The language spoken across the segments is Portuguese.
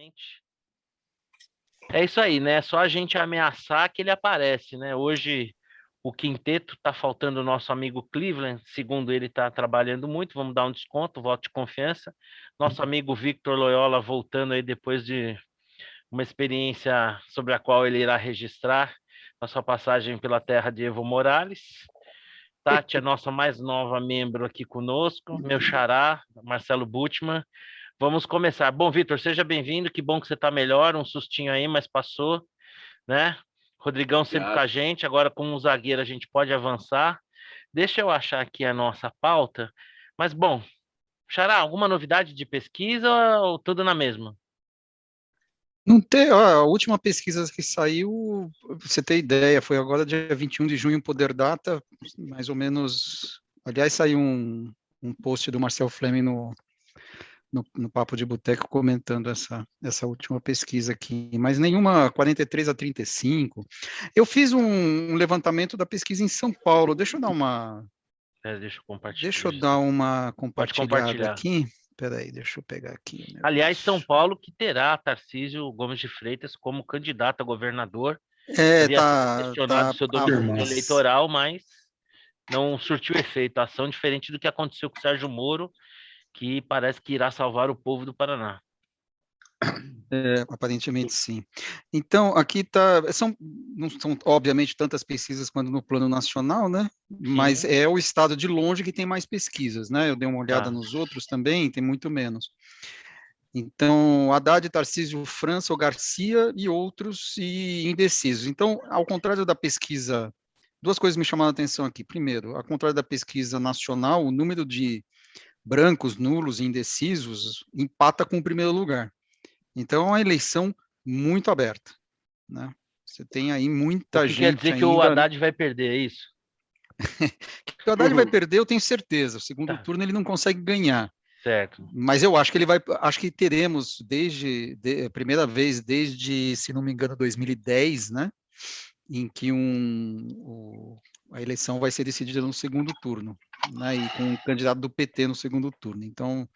novamente. É isso aí, né? Só a gente ameaçar que ele aparece, né? Hoje o quinteto tá faltando o nosso amigo Cleveland, segundo ele tá trabalhando muito, vamos dar um desconto, voto de confiança. Nosso amigo Victor Loyola voltando aí depois de uma experiência sobre a qual ele irá registrar a sua passagem pela terra de Evo Morales. Tati, a nossa mais nova membro aqui conosco, meu xará, Marcelo Butman. Vamos começar. Bom, Vitor, seja bem-vindo, que bom que você está melhor, um sustinho aí, mas passou, né? Rodrigão sempre com a gente, agora com um zagueiro a gente pode avançar. Deixa eu achar aqui a nossa pauta, mas bom, xará, alguma novidade de pesquisa ou tudo na mesma? Não tem, ó, a última pesquisa que saiu, pra você ter ideia, foi agora dia 21 de junho, Poder Data, mais ou menos, aliás, saiu um post do Marcel Fleming no Papo de Boteco comentando essa última pesquisa aqui, mas nenhuma 43 a 35. Eu fiz um levantamento da pesquisa em São Paulo, deixa eu dar uma Deixa eu compartilhar. Deixa eu dar uma Pode compartilhada compartilhar. aqui. Peraí, deixa eu pegar aqui o negócio. Aliás, São Paulo que terá Tarcísio Gomes de Freitas como candidato a governador. Havia sido questionado seu domicílio eleitoral, mas não surtiu efeito. Ação diferente do que aconteceu com o Sérgio Moro, que parece que irá salvar o povo do Paraná. Aparentemente sim. Então, aqui não são obviamente tantas pesquisas quanto no plano nacional, né? Mas Sim. é o estado de longe que tem mais pesquisas, né? Eu dei uma olhada nos outros também, tem muito menos. Então, Haddad, Tarcísio, França, ou Garcia e outros e indecisos. Então, ao contrário da pesquisa, duas coisas me chamaram a atenção aqui. Primeiro, ao contrário da pesquisa nacional, o número de brancos, nulos e indecisos empata com o primeiro lugar. Então, é uma eleição muito aberta, né? Você tem aí muita gente quer dizer ainda... que o Haddad vai perder, é isso? Que o Haddad vai perder, eu tenho certeza. O segundo turno ele não consegue ganhar. Certo. Mas eu acho que acho que teremos a primeira vez desde, se não me engano, 2010, né? Em que a eleição vai ser decidida no segundo turno, né? E com o candidato do PT no segundo turno. Então,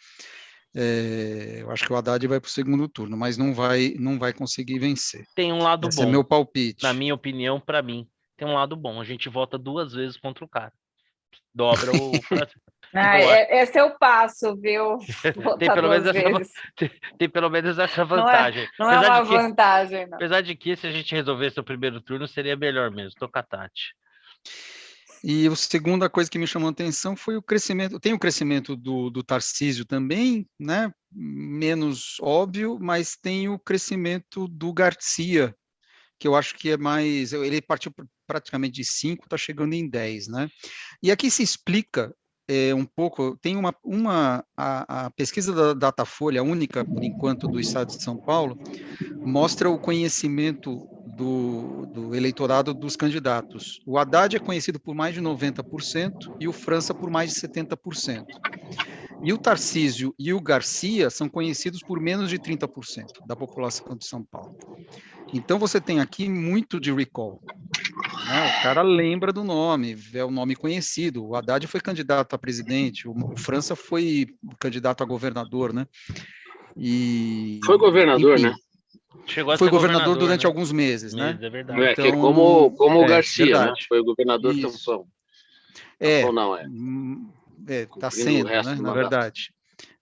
eu acho que o Haddad vai para o segundo turno, mas não vai conseguir vencer. Tem um lado Esse bom. É meu palpite. Na minha opinião, para mim, tem um lado bom. A gente vota 2 vezes contra o cara. Dobra o Francisco. Esse é o passo, viu? Tem pelo menos essa vantagem. Não é uma vantagem, não. Apesar de que, se a gente resolvesse o primeiro turno, seria melhor mesmo. Tô com a Tati. E a segunda coisa que me chamou a atenção foi o crescimento. Tem o crescimento do Tarcísio também, né? Menos óbvio, mas tem o crescimento do Garcia, que eu acho que é mais. Ele partiu praticamente de 5, está chegando em 10, né? E aqui se explica um pouco. Tem a pesquisa da Datafolha, única por enquanto do Estado de São Paulo, mostra o conhecimento do eleitorado dos candidatos. O Haddad é conhecido por mais de 90% e o França por mais de 70%. E o Tarcísio e o Garcia são conhecidos por menos de 30% da população de São Paulo. Então você tem aqui muito de recall. Né? O cara lembra do nome, é um nome conhecido. O Haddad foi candidato a presidente, o França foi candidato a governador, né? Foi governador, enfim, né? Foi governador durante alguns meses, né? É verdade. Então, que é como o Garcia, verdade. Né? Foi governador tampão. Está sendo, né? Na verdade.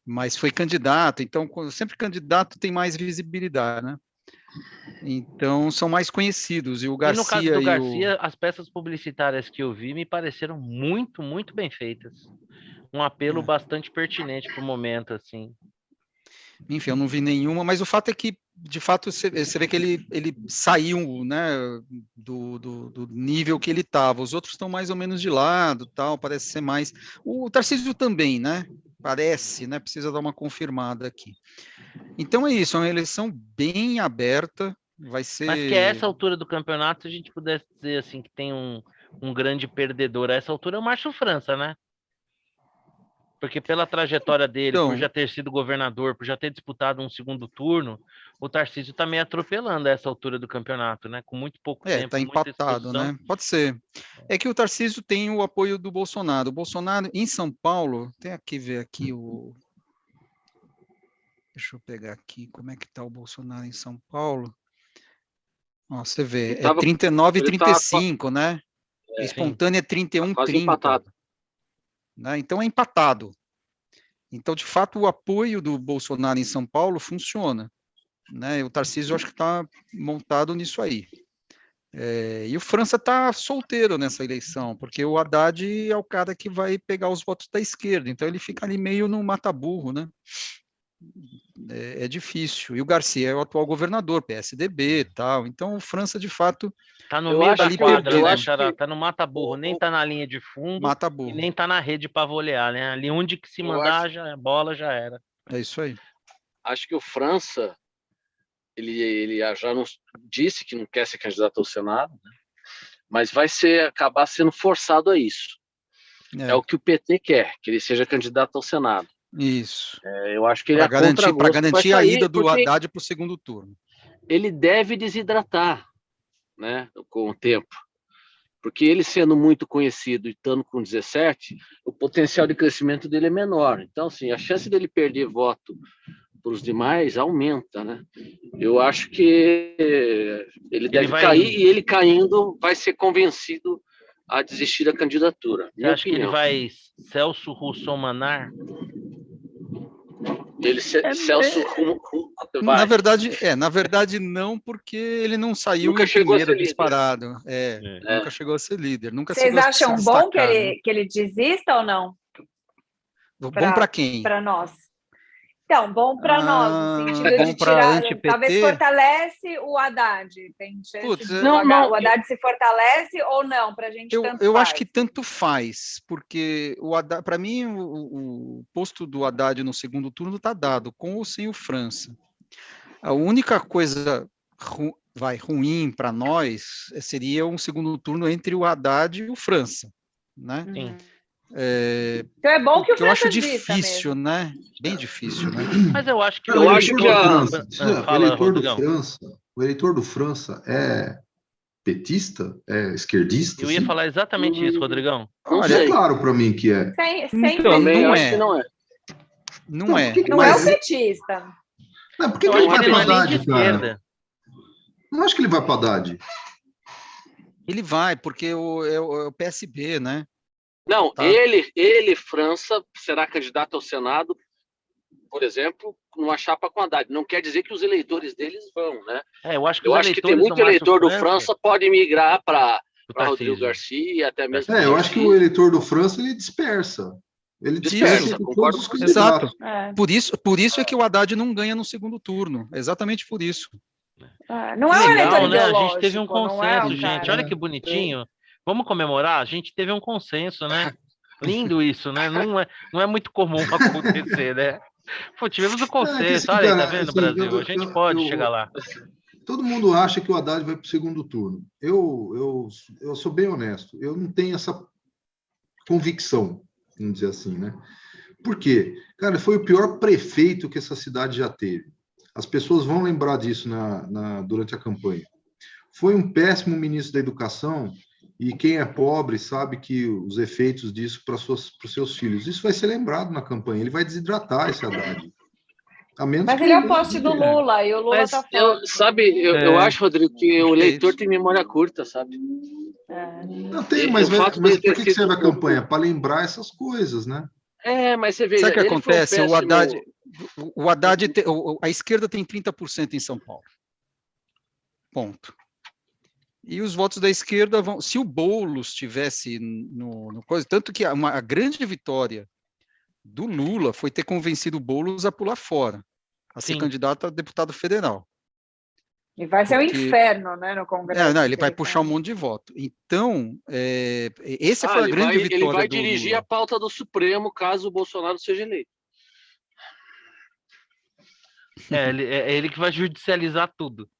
Mas foi candidato, então sempre candidato tem mais visibilidade, né? Então são mais conhecidos. E o Garcia. E no caso do Garcia, as peças publicitárias que eu vi me pareceram muito, muito bem feitas. Um apelo bastante pertinente para o momento, assim. Enfim, eu não vi nenhuma, mas o fato é que, de fato, você vê que ele saiu, né, do nível que ele estava. Os outros estão mais ou menos de lado, tal, parece ser mais... O Tarcísio também, né? Parece, né? Precisa dar uma confirmada aqui. Então é isso, é uma eleição bem aberta, vai ser... Mas que a essa altura do campeonato, se a gente pudesse dizer assim, que tem um grande perdedor, a essa altura é o Márcio França, né? Porque pela trajetória dele, por já ter sido governador, por já ter disputado um segundo turno, o Tarcísio está meio atropelando a essa altura do campeonato, né? Com muito pouco tempo. Está empatado, né? Pode ser. É que o Tarcísio tem o apoio do Bolsonaro. O Bolsonaro, em São Paulo, tem que ver aqui Deixa eu pegar aqui, como é que está o Bolsonaro em São Paulo? Ó, você vê, Ele tava, 39 e ele 35, né? É, Espontânea é 31 quase 30. empatado. Né? Então é empatado. Então, de fato, o apoio do Bolsonaro em São Paulo funciona. Né? O Tarcísio, eu acho que está montado nisso aí. E o França está solteiro nessa eleição, porque o Haddad é o cara que vai pegar os votos da esquerda, então ele fica ali meio no mata-burro, né? É difícil. E o Garcia é o atual governador, PSDB e tal. Então, o França, de fato, Tá no Eu meio acho da que quadra, eu né, acho Xará? que Tá no mata-burro, nem tá na linha de fundo e mata-burro. nem tá na rede para volear, né? Ali onde que se eu mandar, já, a bola já era. É isso aí. acho que o França, ele já não disse que não quer ser candidato ao Senado, né? Mas vai acabar sendo forçado a isso. É o que o PT quer, que ele seja candidato ao Senado. Isso. Eu acho que ele Para a contragosto vai garantir a ida sair, do porque Haddad para o segundo turno. ele deve desidratar, né, com o tempo. Porque ele sendo muito conhecido e estando com 17, o potencial de crescimento dele é menor. Então, assim, a chance dele perder voto para os demais aumenta, né? Eu acho que ele deve cair e ele caindo vai ser convencido a desistir da candidatura. Você acha que ele vai Celso Russommanar? Celso vai. Na verdade não, porque ele não saiu nunca em primeiro disparado. Nunca chegou a ser líder. Vocês acham bom que ele desista ou não? Bom para quem? Para nós. Então, bom para nós, no sentido de tirar, talvez fortalece o Haddad. Tem chance o Haddad se fortalece ou não, para a gente eu acho que tanto faz, porque para mim o posto do Haddad no segundo turno está dado, com ou sem o França. A única coisa ruim para nós seria um segundo turno entre o Haddad e o França, né? Sim. Então é bom que o França eu acho difícil, mesmo. né? Bem difícil, né? Mas eu acho que o eleitor do França é petista? É esquerdista? Eu ia falar exatamente isso, Rodrigão. Olha, é claro para mim que é. Também acho que não é. Não é o petista. Não, por que ele vai para Haddad, cara? Não acho que ele vai para Haddad. Ele vai, porque é o PSB, né? Não, ele, França, será candidato ao Senado, por exemplo, numa chapa com Haddad. Não quer dizer que os eleitores deles vão, né? Eu acho que tem muito eleitor do França pode migrar para Rodrigo Garcia e até mesmo... eu acho que o eleitor do França, ele dispersa. Ele dispersa, concordo com você. Exato. Por isso é que o Haddad não ganha no segundo turno. Exatamente por isso. Não é um eleitor né? A gente teve um consenso, gente. Olha que bonitinho. Vamos comemorar? A gente teve um consenso, né? Lindo isso, né? Não é muito comum acontecer, né? Pô, tivemos um consenso. Olha aí, tá vendo, Brasil? A gente pode chegar lá. Todo mundo acha que o Haddad vai para o segundo turno. Eu sou bem honesto. Eu não tenho essa convicção, vamos dizer assim, né? Por quê? Cara, foi o pior prefeito que essa cidade já teve. As pessoas vão lembrar disso durante a campanha. Foi um péssimo ministro da Educação. E quem é pobre sabe que os efeitos disso para os seus filhos. Isso vai ser lembrado na campanha. Ele vai desidratar esse Haddad. Mas ele é o poste do Lula, e o Lula está forte. Eu acho, Rodrigo, que o eleitor tem memória curta, sabe? Não tem, mas por que serve a campanha? Para lembrar essas coisas, né? Mas você veja... Sabe o que acontece? O Haddad, a esquerda tem 30% em São Paulo. Ponto. E os votos da esquerda vão... Se o Boulos tivesse no coisa... Tanto que a grande vitória do Lula foi ter convencido o Boulos a pular fora, a ser candidato a deputado federal. E vai ser um inferno, né, no Congresso. Ele vai puxar um monte de voto. Então, essa foi a grande vitória do Lula. Ele vai dirigir a pauta do Supremo caso o Bolsonaro seja eleito. É ele que vai judicializar tudo.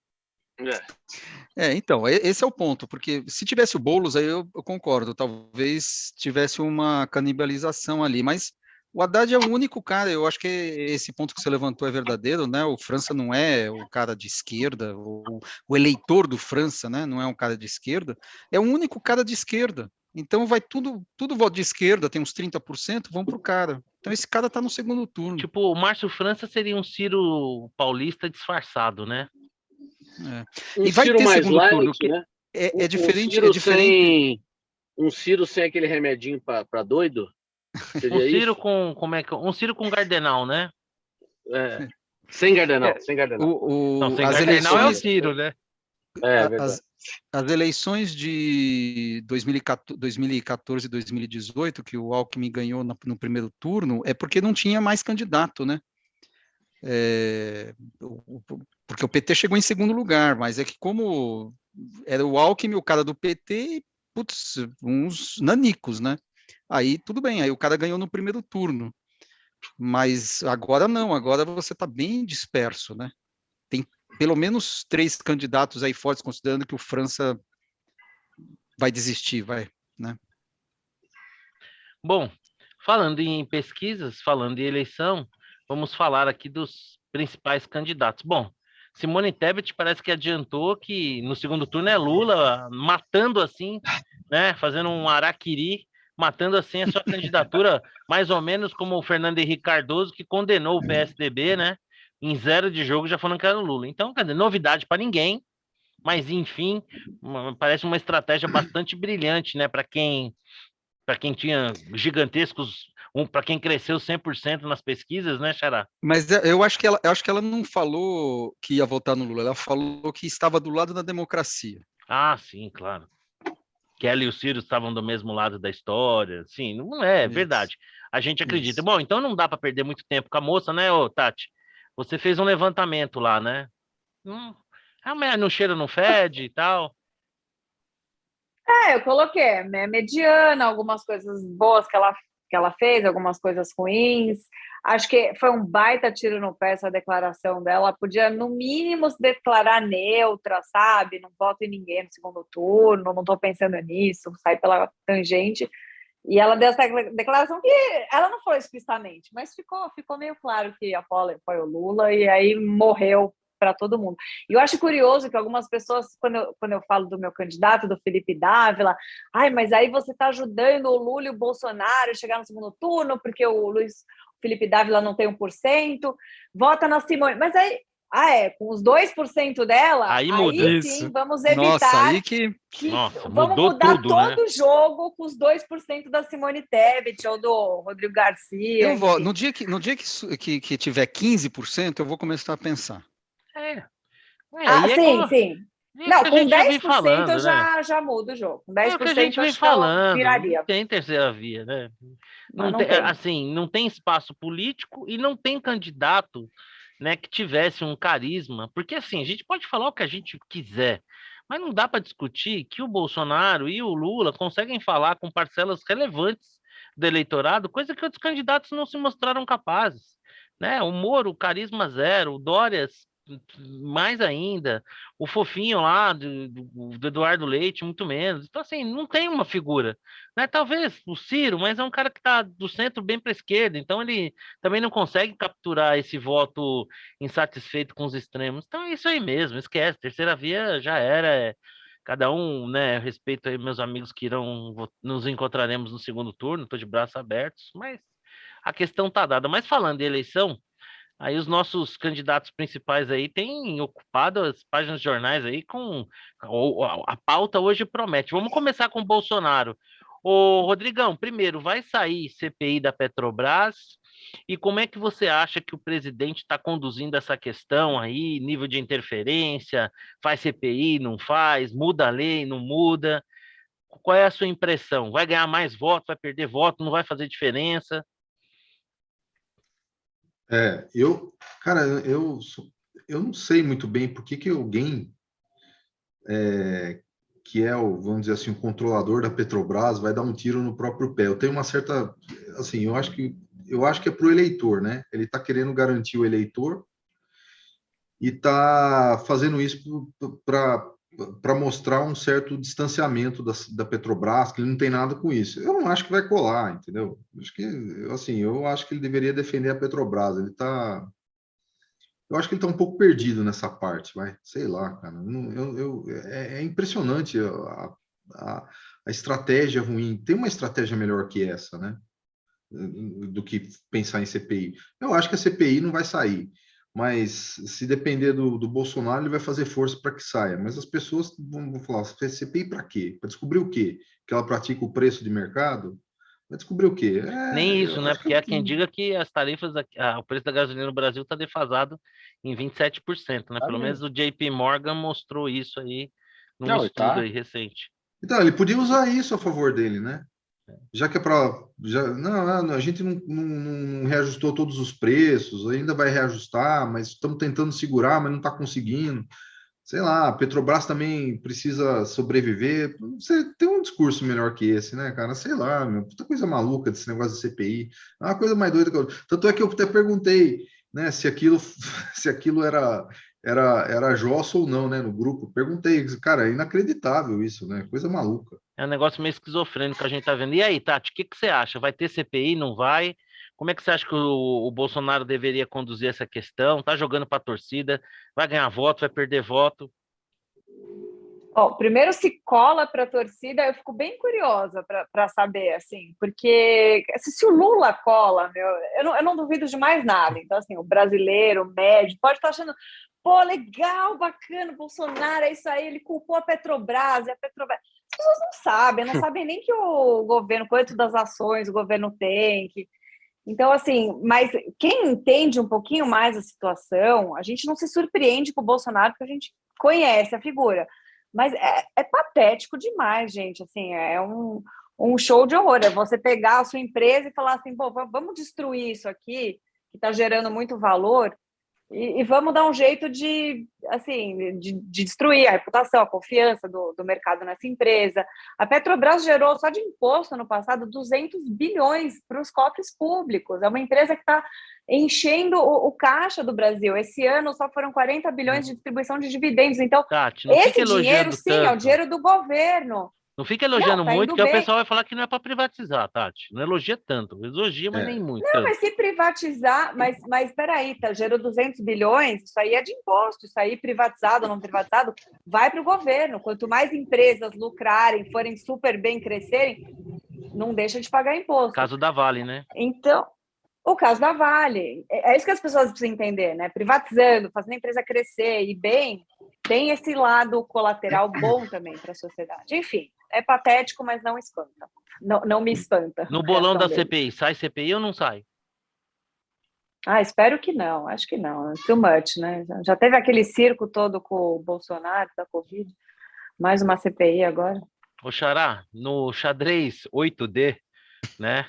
Então, esse é o ponto, porque se tivesse o Boulos, aí eu concordo, talvez tivesse uma canibalização ali, mas o Haddad é o único cara, eu acho que esse ponto que você levantou é verdadeiro, né? O França não é o cara de esquerda, o eleitor do França, né? Não é um cara de esquerda, é o único cara de esquerda. Então vai tudo voto de esquerda, tem uns 30%, vão para o cara. Então esse cara está no segundo turno. Tipo, o Márcio França seria um Ciro paulista disfarçado, né? E vai Ciro ter mais segundo light, turno, né? É diferente. Ciro sem um Ciro sem aquele remedinho para doido. Seria um Ciro isso? Com um Ciro com Gardenal, né? Sem Gardenal, sem Gardenal. Não, sem Gardenal é o Ciro, né? As eleições de 2014 e 2018, que o Alckmin ganhou no primeiro turno, é porque não tinha mais candidato, né? Porque o PT chegou em segundo lugar, mas é que como era o Alckmin, o cara do PT, putz, uns nanicos, né? Aí tudo bem, aí o cara ganhou no primeiro turno. Mas agora não, agora você está bem disperso, né? Tem pelo menos 3 candidatos aí fortes, considerando que o França vai desistir, né? Bom, falando em pesquisas, falando em eleição, vamos falar aqui dos principais candidatos. Bom, Simone Tebet parece que adiantou que no segundo turno é Lula, matando assim, né? Fazendo um araquiri, matando assim a sua candidatura, mais ou menos como o Fernando Henrique Cardoso, que condenou o PSDB, né? Em 0 de jogo já falando que era o Lula. Então, quer dizer, novidade para ninguém, mas enfim, parece uma estratégia bastante brilhante, né? Para quem tinha gigantescos, para quem cresceu 100% nas pesquisas, né, Xará? Mas eu acho que ela não falou que ia votar no Lula, ela falou que estava do lado da democracia. Ah, sim, claro. Que ela e o Ciro estavam do mesmo lado da história, sim, não é verdade. A gente acredita. Bom, então não dá para perder muito tempo com a moça, né, ô Tati? Você fez um levantamento lá, né? Não cheira, não fede e tal. Eu coloquei mediana, algumas coisas boas que ela fez, algumas coisas ruins. Acho que foi um baita tiro no pé essa declaração dela. Ela podia, no mínimo, se declarar neutra, sabe? Não voto em ninguém no segundo turno, não estou pensando nisso, sai pela tangente. E ela deu essa declaração que ela não falou explicitamente, mas ficou meio claro que apoia o Lula, e aí morreu para todo mundo. E eu acho curioso que algumas pessoas, quando eu falo do meu candidato, do Felipe Dávila, mas aí você está ajudando o Lula e o Bolsonaro a chegar no segundo turno, porque o Felipe Dávila não tem 1%, vota na Simone. Mas aí, com os 2% dela, aí muda. Sim, vamos evitar. Nossa, vamos mudou mudar tudo, todo né? o jogo com os 2% da Simone Tebet ou do Rodrigo Garcia. Eu vou, no dia que tiver 15%, eu vou começar a pensar. Sim. Não, com 10% falando, eu já muda o jogo. Com 10% é o que a gente vem falando. Viraria. Não tem terceira via, né? Não tem. Assim, não tem espaço político e não tem candidato, né, que tivesse um carisma. Porque assim, a gente pode falar o que a gente quiser, mas não dá para discutir que o Bolsonaro e o Lula conseguem falar com parcelas relevantes do eleitorado, coisa que outros candidatos não se mostraram capazes, né? O Moro, carisma zero, o Dória mais ainda, o fofinho lá do Eduardo Leite, muito menos. Então, assim, não tem uma figura, né? Talvez o Ciro, mas é um cara que está do centro bem para a esquerda, então ele também não consegue capturar esse voto insatisfeito com os extremos. Então é isso aí mesmo, esquece, terceira via já era. Cada um, né? Respeito aí meus amigos que nos encontraremos no segundo turno, estou de braços abertos, mas a questão tá dada. Mas falando de eleição, aí os nossos candidatos principais aí têm ocupado as páginas de jornais aí com a pauta hoje promete. Vamos começar com o Bolsonaro. Ô, Rodrigão, primeiro, vai sair CPI da Petrobras? E como é que você acha que o presidente está conduzindo essa questão aí, nível de interferência? Faz CPI, não faz? Muda a lei, não muda? Qual é a sua impressão? Vai ganhar mais votos, vai perder voto, não vai fazer diferença? Eu não sei muito bem por que alguém que é vamos dizer assim, o controlador da Petrobras vai dar um tiro no próprio pé. Eu tenho uma certa, assim, eu acho que é para o eleitor, né? Ele está querendo garantir o eleitor e está fazendo isso para mostrar um certo distanciamento da Petrobras, que ele não tem nada com isso. Eu não acho que vai colar, entendeu? Eu acho que ele deveria defender a Petrobras. Eu acho que ele está um pouco perdido nessa parte, sei lá, cara. É impressionante a estratégia ruim. Tem uma estratégia melhor que essa, né? do que pensar em CPI. Eu acho que a CPI não vai sair, mas se depender do Bolsonaro, ele vai fazer força para que saia. Mas as pessoas vão falar, CPI para quê? Para descobrir o quê? Que ela pratica o preço de mercado? Vai descobrir o quê? Nem isso, Eu né? acho Porque há quem diga que as tarifas, o preço da gasolina no Brasil está defasado em 27%, né? Tá Pelo menos mesmo. o JP Morgan mostrou isso aí num Não, e estudo tá. aí recente. Então, ele podia usar isso a favor dele, né? Já que é para. Não, a gente não reajustou todos os preços, ainda vai reajustar, mas estamos tentando segurar, mas não está conseguindo. Sei lá, a Petrobras também precisa sobreviver. Você tem um discurso melhor que esse, né, cara? Sei lá, meu, puta coisa maluca desse negócio de CPI. É uma coisa mais doida que eu. Tanto é que eu até perguntei, né, se aquilo, se aquilo era jossa ou não, né, no grupo. Perguntei, cara, é inacreditável isso, né? Coisa maluca. É um negócio meio esquizofrênico que a gente tá vendo. E aí, Tati, o que que você acha? Vai ter CPI? Não vai? Como é que você acha que o Bolsonaro deveria conduzir essa questão? Tá jogando para a torcida? Vai ganhar voto? Vai perder voto? Ó, primeiro se cola para a torcida, eu fico bem curiosa para saber, assim, porque se o Lula cola, meu, eu não duvido de mais nada. Então, assim, o brasileiro, o médio, pode estar achando, pô, legal, bacana, Bolsonaro, é isso aí, ele culpou a Petrobras, e a Petrobras. As pessoas não sabem nem que o governo, quanto das ações o governo tem, que... Então, assim, mas quem entende um pouquinho mais a situação, a gente não se surpreende com o Bolsonaro, porque a gente conhece a figura. Mas é patético demais, gente. Assim, é um show de horror. É você pegar a sua empresa e falar assim, pô, vamos destruir isso aqui, que está gerando muito valor, e vamos dar um jeito assim, de destruir a reputação, a confiança do mercado nessa empresa. A Petrobras gerou, só de imposto no passado, 200 bilhões para os cofres públicos. É uma empresa que está enchendo o caixa do Brasil. Esse ano só foram 40 bilhões de distribuição de dividendos. Então, Tati, não fica esse dinheiro, elogiando sim, é o tanto. dinheiro do governo. Não fica Não, elogiando tá muito, indo que aí o bem. pessoal vai falar que não é para privatizar, Tati. Não elogia tanto. Elogia, mas nem muito. Não, mas se privatizar, mas peraí, tá, gerou 200 bilhões, isso aí é de imposto, isso aí privatizado ou não privatizado, vai para o governo. Quanto mais empresas lucrarem, forem super bem, crescerem, não deixa de pagar imposto. Caso da Vale, né? Então, o caso da Vale, é isso que as pessoas precisam entender, né? Privatizando, fazendo a empresa crescer e bem, tem esse lado colateral bom também para a sociedade. Enfim, é patético, mas não espanta. Não me espanta. No bolão da CPI, sai CPI ou não sai? Espero que não, acho que não. Too much, né? Já teve aquele circo todo com o Bolsonaro, da Covid. Mais uma CPI agora. Ô, Xará, no xadrez 8D, né?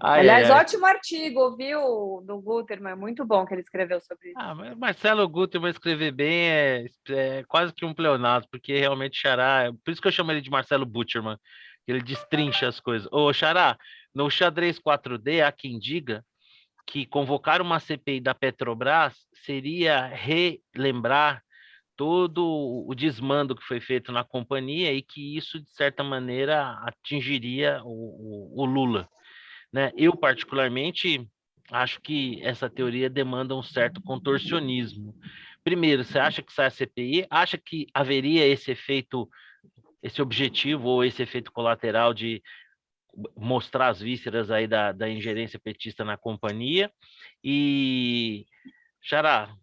Aliás, ótimo artigo, viu, do Gutermann, muito bom que ele escreveu sobre isso. Mas Marcelo Gutermann escrever bem é quase que um pleonasmo, porque realmente Xará, por isso que eu chamo ele de Marcelo Butcherman, que ele destrincha as coisas. Ô, Xará, no xadrez 4D, há quem diga que convocar uma CPI da Petrobras seria relembrar todo o desmando que foi feito na companhia e que isso, de certa maneira, atingiria o Lula, né? Eu, particularmente, acho que essa teoria demanda um certo contorcionismo. Primeiro, você acha que sai a CPI? Acha que haveria esse efeito, esse objetivo ou esse efeito colateral de mostrar as vísceras aí da ingerência petista na companhia? E, Xará,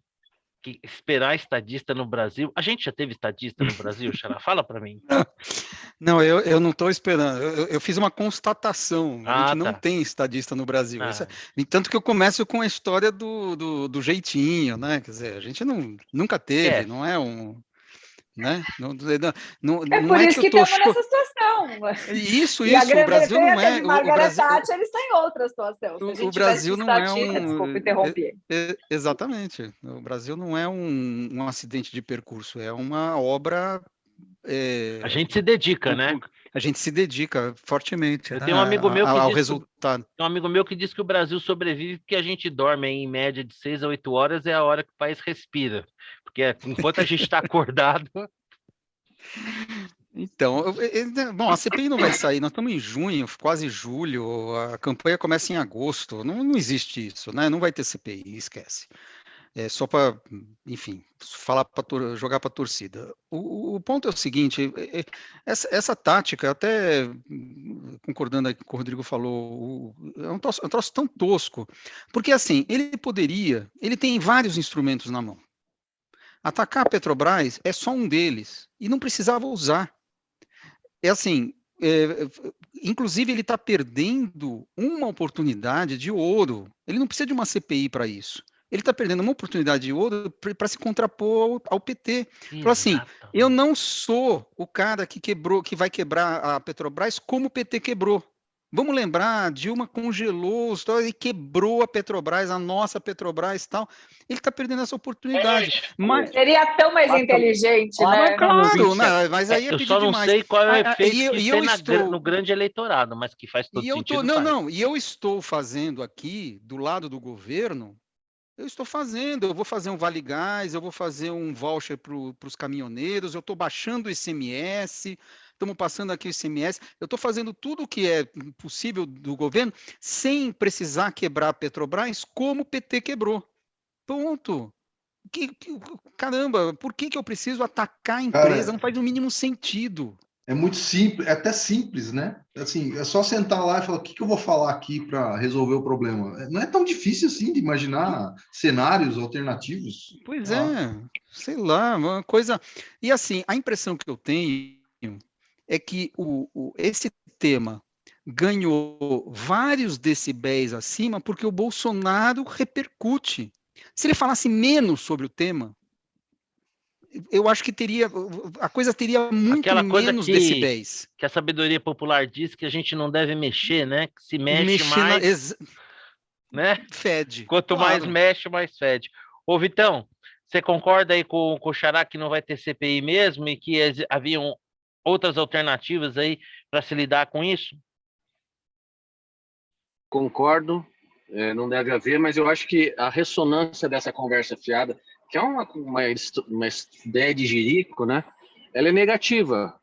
esperar estadista no Brasil. A gente já teve estadista no Brasil, Xará? Fala para mim. Não, eu não estou esperando. Eu fiz uma constatação. A gente não Tá. tem estadista no Brasil. Tanto que eu começo com a história do jeitinho, né? Quer dizer, a gente nunca teve, não é um... Né? Não por é isso que estamos nessa situação. Isso, o Brasil não é... de Margaret Thatcher está em outra situação. Se a gente o Brasil não é desculpa interromper. Exatamente. O Brasil não é um acidente de percurso, é uma obra... A gente se dedica, né? A gente se dedica fortemente Eu tenho um amigo meu ao resultado. Tem um amigo meu que diz que o Brasil sobrevive porque a gente dorme em média de 6 a 8 horas, é a hora que o país respira. Porque enquanto a gente está acordado... Então, bom, a CPI não vai sair, nós estamos em junho, quase julho, a campanha começa em agosto, não existe isso, né? Não vai ter CPI, esquece. Só para, enfim, falar jogar para a torcida. O ponto é o seguinte: essa tática, até concordando aí com o que o Rodrigo falou, é um troço tão tosco, porque assim, ele tem vários instrumentos na mão. Atacar a Petrobras é só um deles, e não precisava usar. É assim, inclusive ele está perdendo uma oportunidade de ouro. Ele não precisa de uma CPI para isso. Ele está perdendo uma oportunidade de ouro para se contrapor ao PT. Fala assim, eu não sou o cara que vai quebrar a Petrobras como o PT quebrou. Vamos lembrar, Dilma congelou e quebrou a Petrobras, a nossa Petrobras e tal. Ele está perdendo essa oportunidade. Mas seria tão mais inteligente, né? Claro, mas aí é eu pedir só não demais. sei qual é o efeito E que tem no grande eleitorado, mas que faz todo sentido. E eu estou fazendo aqui, do lado do governo, eu vou fazer um Vale Gás, eu vou fazer um voucher para os caminhoneiros, eu estou baixando o ICMS, estamos passando aqui o ICMS, eu estou fazendo tudo o que é possível do governo sem precisar quebrar a Petrobras como o PT quebrou. Ponto. Caramba, por que eu preciso atacar a empresa? Cara, não faz o mínimo sentido. É muito simples, é até simples, né? Assim, é só sentar lá e falar o que eu vou falar aqui para resolver o problema. Não é tão difícil assim de imaginar cenários alternativos. Pois sei lá, uma coisa. E assim, a impressão que eu tenho é que esse tema ganhou vários decibéis acima porque o Bolsonaro repercute. Se ele falasse menos sobre o tema, eu acho que a coisa teria muito menos decibéis. Que a sabedoria popular diz que a gente não deve mexer, né? Que se mexe mais, né? Fede. Quanto mais mexe, mais fede. Ô, Vitão, você concorda aí com o Xará que não vai ter CPI mesmo e que haviam outras alternativas aí para se lidar com isso? Concordo, não deve haver, mas eu acho que a ressonância dessa conversa fiada, que é uma ideia de jirico, né? Ela é negativa,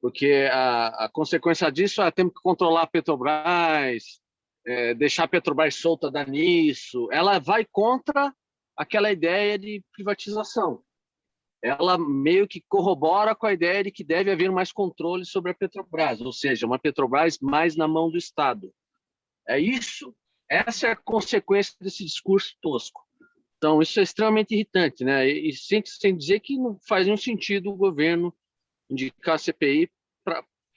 porque a consequência disso é temos que controlar a Petrobras, deixar a Petrobras solta dar nisso. Ela vai contra aquela ideia de privatização. Ela meio que corrobora com a ideia de que deve haver mais controle sobre a Petrobras, ou seja, uma Petrobras mais na mão do Estado. Essa é a consequência desse discurso tosco. Então, isso é extremamente irritante, né? E sem dizer que não faz nenhum sentido o governo indicar a CPI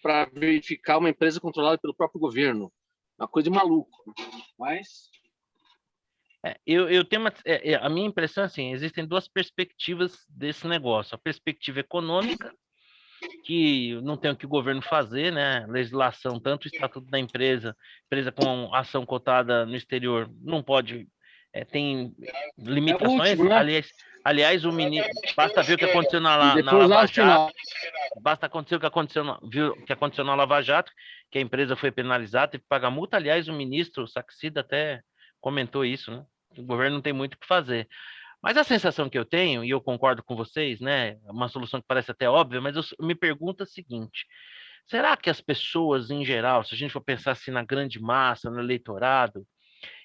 para verificar uma empresa controlada pelo próprio governo. Uma coisa de maluco. Mas... eu tenho a minha impressão, assim, existem duas perspectivas desse negócio. A perspectiva econômica, que não tem o que o governo fazer, né? Legislação, tanto o Estatuto da empresa com ação cotada no exterior, não pode, tem limitações. Último, né? Aliás, o ministro, basta ver o que aconteceu na Lava Jato, basta acontecer o que aconteceu na Lava Jato, que a empresa foi penalizada, teve que pagar multa. Aliás, o ministro Saxida até comentou isso, né? O governo não tem muito o que fazer. Mas a sensação que eu tenho, e eu concordo com vocês, né? Uma solução que parece até óbvia, mas eu me pergunto o seguinte: será que as pessoas em geral, se a gente for pensar assim na grande massa, no eleitorado,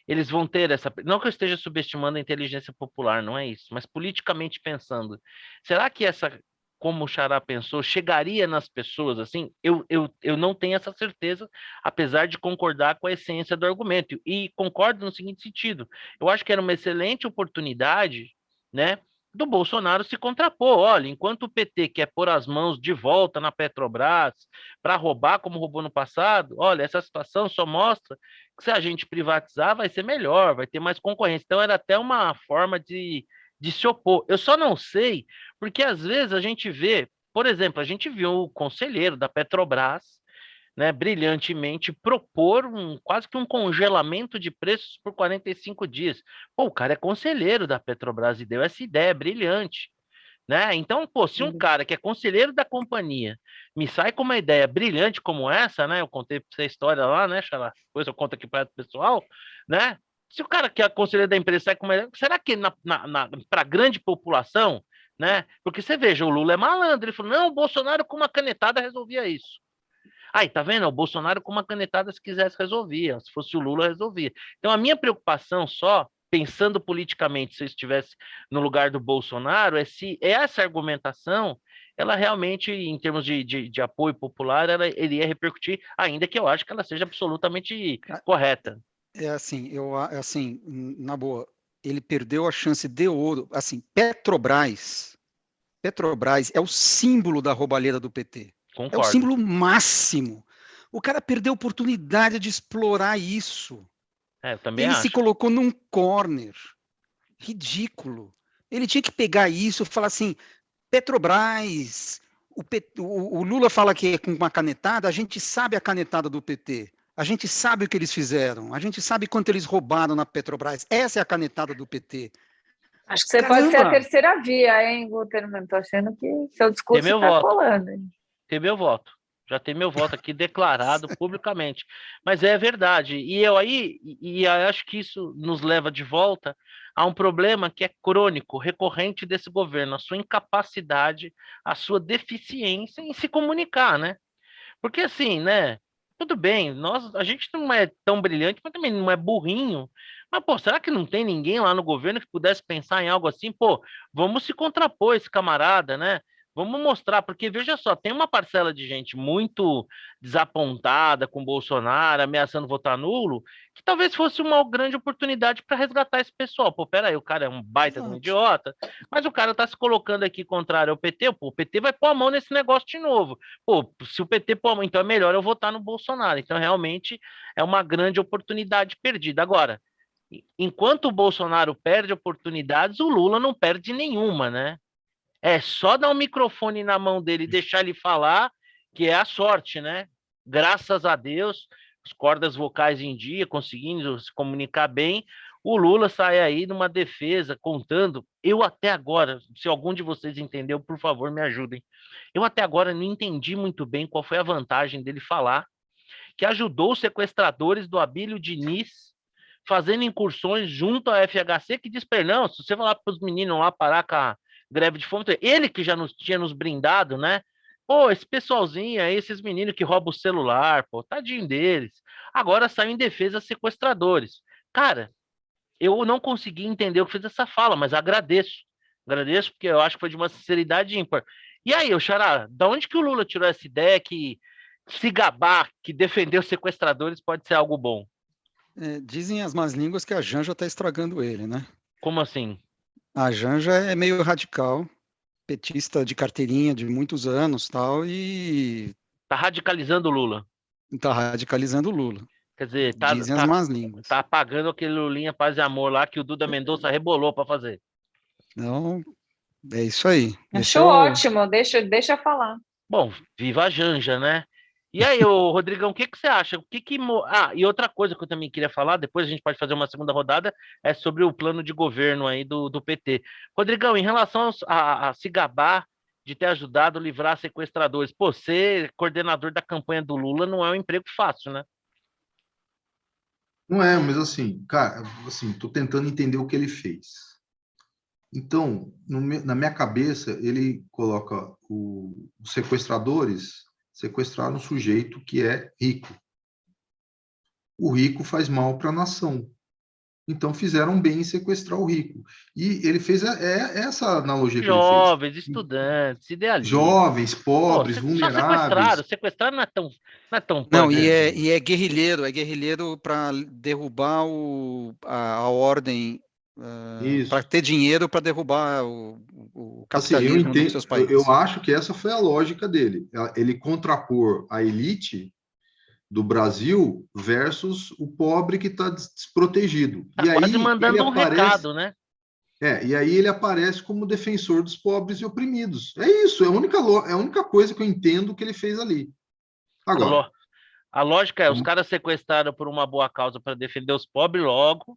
eles vão ter essa. Não que eu esteja subestimando a inteligência popular, não é isso, mas politicamente pensando, será que essa, como o Xará pensou, chegaria nas pessoas assim? Eu não tenho essa certeza, apesar de concordar com a essência do argumento. E concordo no seguinte sentido: eu acho que era uma excelente oportunidade, né, do Bolsonaro se contrapor. Olha, enquanto o PT quer pôr as mãos de volta na Petrobras para roubar como roubou no passado, olha, essa situação só mostra que se a gente privatizar vai ser melhor, vai ter mais concorrência. Então era até uma forma de se opor. Eu só não sei, porque às vezes a gente vê, por exemplo, a gente viu o conselheiro da Petrobras, né, brilhantemente propor quase que um congelamento de preços por 45 dias. Pô, o cara é conselheiro da Petrobras e deu essa ideia brilhante, né? Então, pô, se um cara que é conselheiro da companhia me sai com uma ideia brilhante como essa, né? Eu contei pra você a história lá, né, Xará? Depois eu conto aqui para o pessoal, né? Se o cara que é conselheiro da empresa sai com uma ideia, será que para a grande população, né? Porque você veja, o Lula é malandro, ele falou, não, o Bolsonaro com uma canetada resolvia isso. Aí, tá vendo? O Bolsonaro com uma canetada, se quisesse, resolvia. Se fosse o Lula, resolvia. Então, a minha preocupação só, pensando politicamente, se eu estivesse no lugar do Bolsonaro, é se essa argumentação, ela realmente, em termos de apoio popular, ela iria repercutir, ainda que eu acho que ela seja absolutamente correta. Assim, na boa, ele perdeu a chance de ouro. Assim, Petrobras é o símbolo da roubalheira do PT. É o Concordo. símbolo máximo. O cara perdeu a oportunidade de explorar isso. Eu também Ele acho. se colocou num corner ridículo. Ele tinha que pegar isso e falar assim, Petrobras, o Lula fala que é com uma canetada, a gente sabe a canetada do PT. A gente sabe o que eles fizeram. A gente sabe quanto eles roubaram na Petrobras. Essa é a canetada do PT. Acho que você Caramba! pode ser a terceira via, hein, Guterman? Estou achando que seu discurso Tem meu está voto. colando. Hein? Tem meu voto. Já tem meu voto aqui declarado publicamente. Mas é verdade. E eu acho que isso nos leva de volta a um problema que é crônico, recorrente desse governo, a sua incapacidade, a sua deficiência em se comunicar, né? Porque assim, né? Tudo bem, a gente não é tão brilhante, mas também não é burrinho. Mas, pô, será que não tem ninguém lá no governo que pudesse pensar em algo assim? Pô, vamos se contrapor esse camarada, né? Vamos mostrar, porque veja só, tem uma parcela de gente muito desapontada com o Bolsonaro, ameaçando votar nulo, que talvez fosse uma grande oportunidade para resgatar esse pessoal. Pô, peraí, o cara é um baita de um idiota, mas o cara tá se colocando aqui contrário ao PT, pô, o PT vai pôr a mão nesse negócio de novo. Pô, se o PT pôr a mão, então é melhor eu votar no Bolsonaro. Então, realmente, é uma grande oportunidade perdida. Agora, enquanto o Bolsonaro perde oportunidades, o Lula não perde nenhuma, né? É só dar um microfone na mão dele e deixar ele falar, que é a sorte, né? Graças a Deus, as cordas vocais em dia, conseguindo se comunicar bem, o Lula sai aí numa defesa, contando. Eu até agora, se algum de vocês entendeu, por favor, me ajudem. Eu até agora não entendi muito bem qual foi a vantagem dele falar que ajudou os sequestradores do Abílio Diniz fazendo incursões junto à FHC, que diz, não, se você falar para os meninos lá parar com a greve de fome, ele que já tinha nos brindado, né? Pô, esse pessoalzinho aí, esses meninos que roubam o celular, pô, tadinho deles. Agora saiu em defesa dos sequestradores. Cara, eu não consegui entender o que fez essa fala, mas agradeço. Agradeço porque eu acho que foi de uma sinceridade ímpar. E aí, Xará, da onde que o Lula tirou essa ideia que se gabar, que defender os sequestradores pode ser algo bom? Dizem as más línguas que a Janja está estragando ele, né? Como assim? A Janja é meio radical, petista de carteirinha de muitos anos, tal, e Tá radicalizando o Lula. está radicalizando o Lula. Quer dizer, Dizem as más línguas. tá apagando aquele Lulinha Paz e Amor lá que o Duda Mendonça rebolou para fazer. Então, é isso aí. Acho ótimo, deixa falar. Bom, viva a Janja, né? E aí, ô, Rodrigão, o que você acha? E outra coisa que eu também queria falar, depois a gente pode fazer uma segunda rodada, é sobre o plano de governo aí do PT. Rodrigão, em relação a se gabar de ter ajudado a livrar sequestradores, pô, ser coordenador da campanha do Lula não é um emprego fácil, né? Não é, mas assim, cara, assim, tô tentando entender o que ele fez. Então, na minha cabeça, ele coloca os sequestradores sequestraram um sujeito que é rico. O rico faz mal para a nação. Então, fizeram bem em sequestrar o rico. E ele fez essa analogia que ele fez. Jovens, estudantes, idealistas. Jovens, pobres, vulneráveis. Sequestrar não é tão Não, e é guerrilheiro para derrubar a ordem, para ter dinheiro para derrubar o capitalismo assim, dos seus países. Eu acho que essa foi a lógica dele. Ele contrapor a elite do Brasil versus o pobre que está desprotegido. Tá quase mandando um recado, né? E aí ele aparece como defensor dos pobres e oprimidos. É isso, é a única coisa que eu entendo que ele fez ali. Agora, a lógica é, os caras sequestraram por uma boa causa para defender os pobres, logo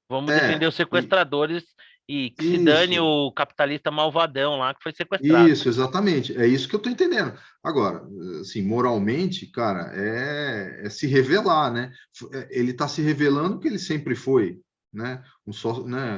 vamos defender os sequestradores e que se dane o capitalista malvadão lá que foi sequestrado. Isso, exatamente. É isso que eu estou entendendo. Agora, assim, moralmente, cara, é se revelar, né? Ele está se revelando que ele sempre foi, né?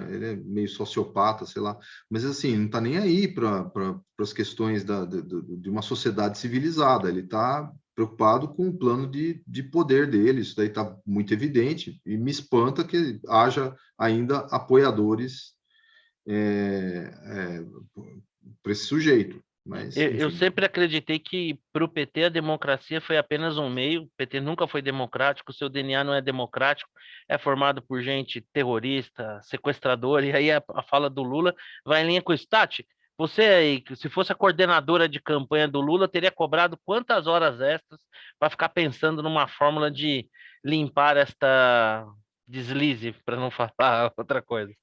Ele é meio sociopata, sei lá. Mas, assim, não está nem aí para as questões de uma sociedade civilizada. Ele está preocupado com o plano de poder dele. Isso daí está muito evidente, e me espanta que haja ainda apoiadores para esse sujeito. Mas, Eu enfim. sempre acreditei que para o PT a democracia foi apenas um meio. O PT nunca foi democrático, o seu DNA não é democrático, é formado por gente terrorista, sequestrador, e aí a fala do Lula vai em linha com isso. Tati, você aí, se fosse a coordenadora de campanha do Lula, teria cobrado quantas horas extras para ficar pensando numa fórmula de limpar esta deslize, para não falar outra coisa?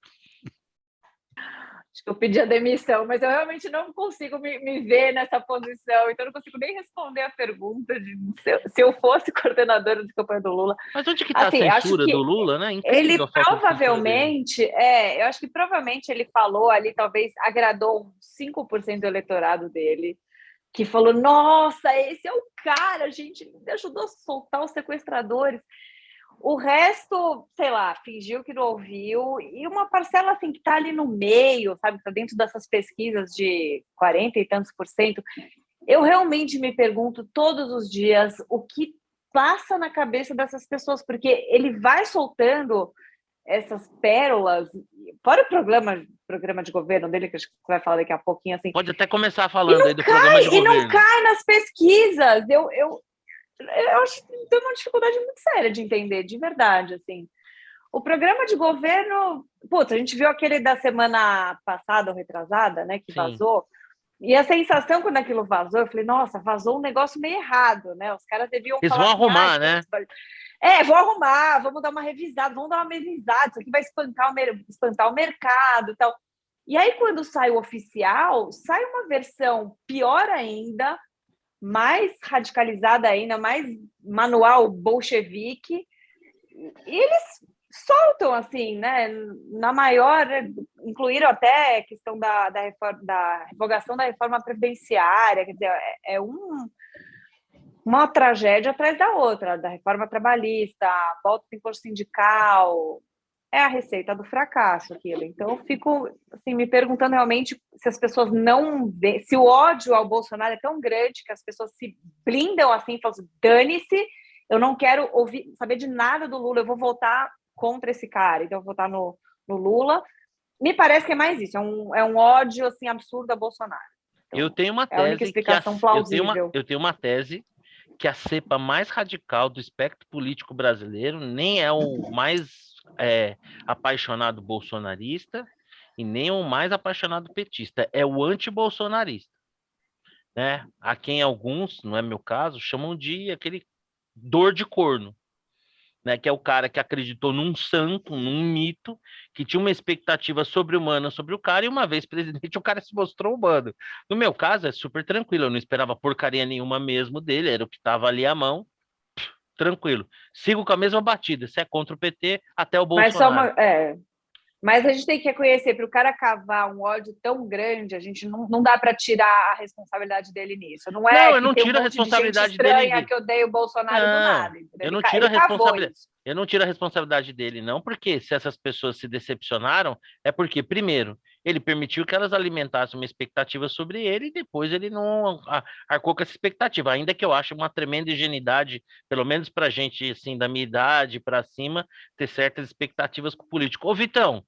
Acho que eu pedi a demissão, mas eu realmente não consigo me ver nessa posição, então eu não consigo nem responder a pergunta de se eu fosse coordenadora de campanha do Lula. Mas onde que está a Assim, acho censura do que Lula, né? ele Incrível a falta de censura dele. provavelmente, eu acho que provavelmente ele falou ali, talvez agradou uns 5% do eleitorado dele, que falou, nossa, esse é o cara, a gente ajudou a soltar os sequestradores. O resto, sei lá, fingiu que não ouviu, e uma parcela assim que está ali no meio, sabe, está dentro dessas pesquisas de 40 e tantos por cento. Eu realmente me pergunto todos os dias o que passa na cabeça dessas pessoas, porque ele vai soltando essas pérolas, fora o programa de governo dele, que acho que você vai falar daqui a pouquinho, assim. Pode até começar falando aí do programa de governo. E não cai nas pesquisas. Eu acho que tem uma dificuldade muito séria de entender, de verdade, assim. O programa de governo... Putz, a gente viu aquele da semana passada, ou retrasada, né, que vazou. E a sensação, quando aquilo vazou, eu falei, nossa, vazou um negócio meio errado, né? Os caras deviam Eles falar vão arrumar, né? Vou arrumar, vamos dar uma revisada, vamos dar uma mesizada, isso aqui vai espantar o mercado e tal. E aí, quando sai o oficial, sai uma versão pior ainda, mais radicalizada ainda, mais manual bolchevique, e eles soltam, assim, né, na maior, incluíram até a questão da revogação da reforma previdenciária, quer dizer, uma tragédia atrás da outra, da reforma trabalhista, a volta do imposto sindical, é a receita do fracasso aquilo. Então, eu fico assim, me perguntando realmente se as pessoas não veem, se o ódio ao Bolsonaro é tão grande que as pessoas se blindam assim, falam assim, dane-se, eu não quero saber de nada do Lula, eu vou votar contra esse cara, então eu vou votar no Lula. Me parece que é mais isso, é um ódio assim, absurdo a Bolsonaro. Então, eu tenho uma tese, é a única explicação plausível. Eu tenho uma tese que a cepa mais radical do espectro político brasileiro nem é o mais apaixonado bolsonarista e nem o mais apaixonado petista, é o antibolsonarista, né? A quem alguns, não é meu caso, chamam de aquele dor de corno, né? Que é o cara que acreditou num santo, num mito, que tinha uma expectativa sobre-humana sobre o cara, e uma vez presidente, o cara se mostrou humano. No meu caso, é super tranquilo, eu não esperava porcaria nenhuma mesmo dele, era o que estava ali à mão, tranquilo. Sigo com a mesma batida, se é contra o PT, até o Bolsonaro. Mas a gente tem que reconhecer, para o cara cavar um ódio tão grande, a gente não dá para tirar a responsabilidade dele nisso. Não é eu não tiro a responsabilidade dele. Que odeia o Bolsonaro do nada. Eu não tiro a responsabilidade. Eu não tiro a responsabilidade dele, não, porque se essas pessoas se decepcionaram, é porque, primeiro, ele permitiu que elas alimentassem uma expectativa sobre ele e depois ele não arcou com essa expectativa. Ainda que eu ache uma tremenda ingenuidade, pelo menos para gente assim, da minha idade para cima, ter certas expectativas com o político. Ô, Vitão,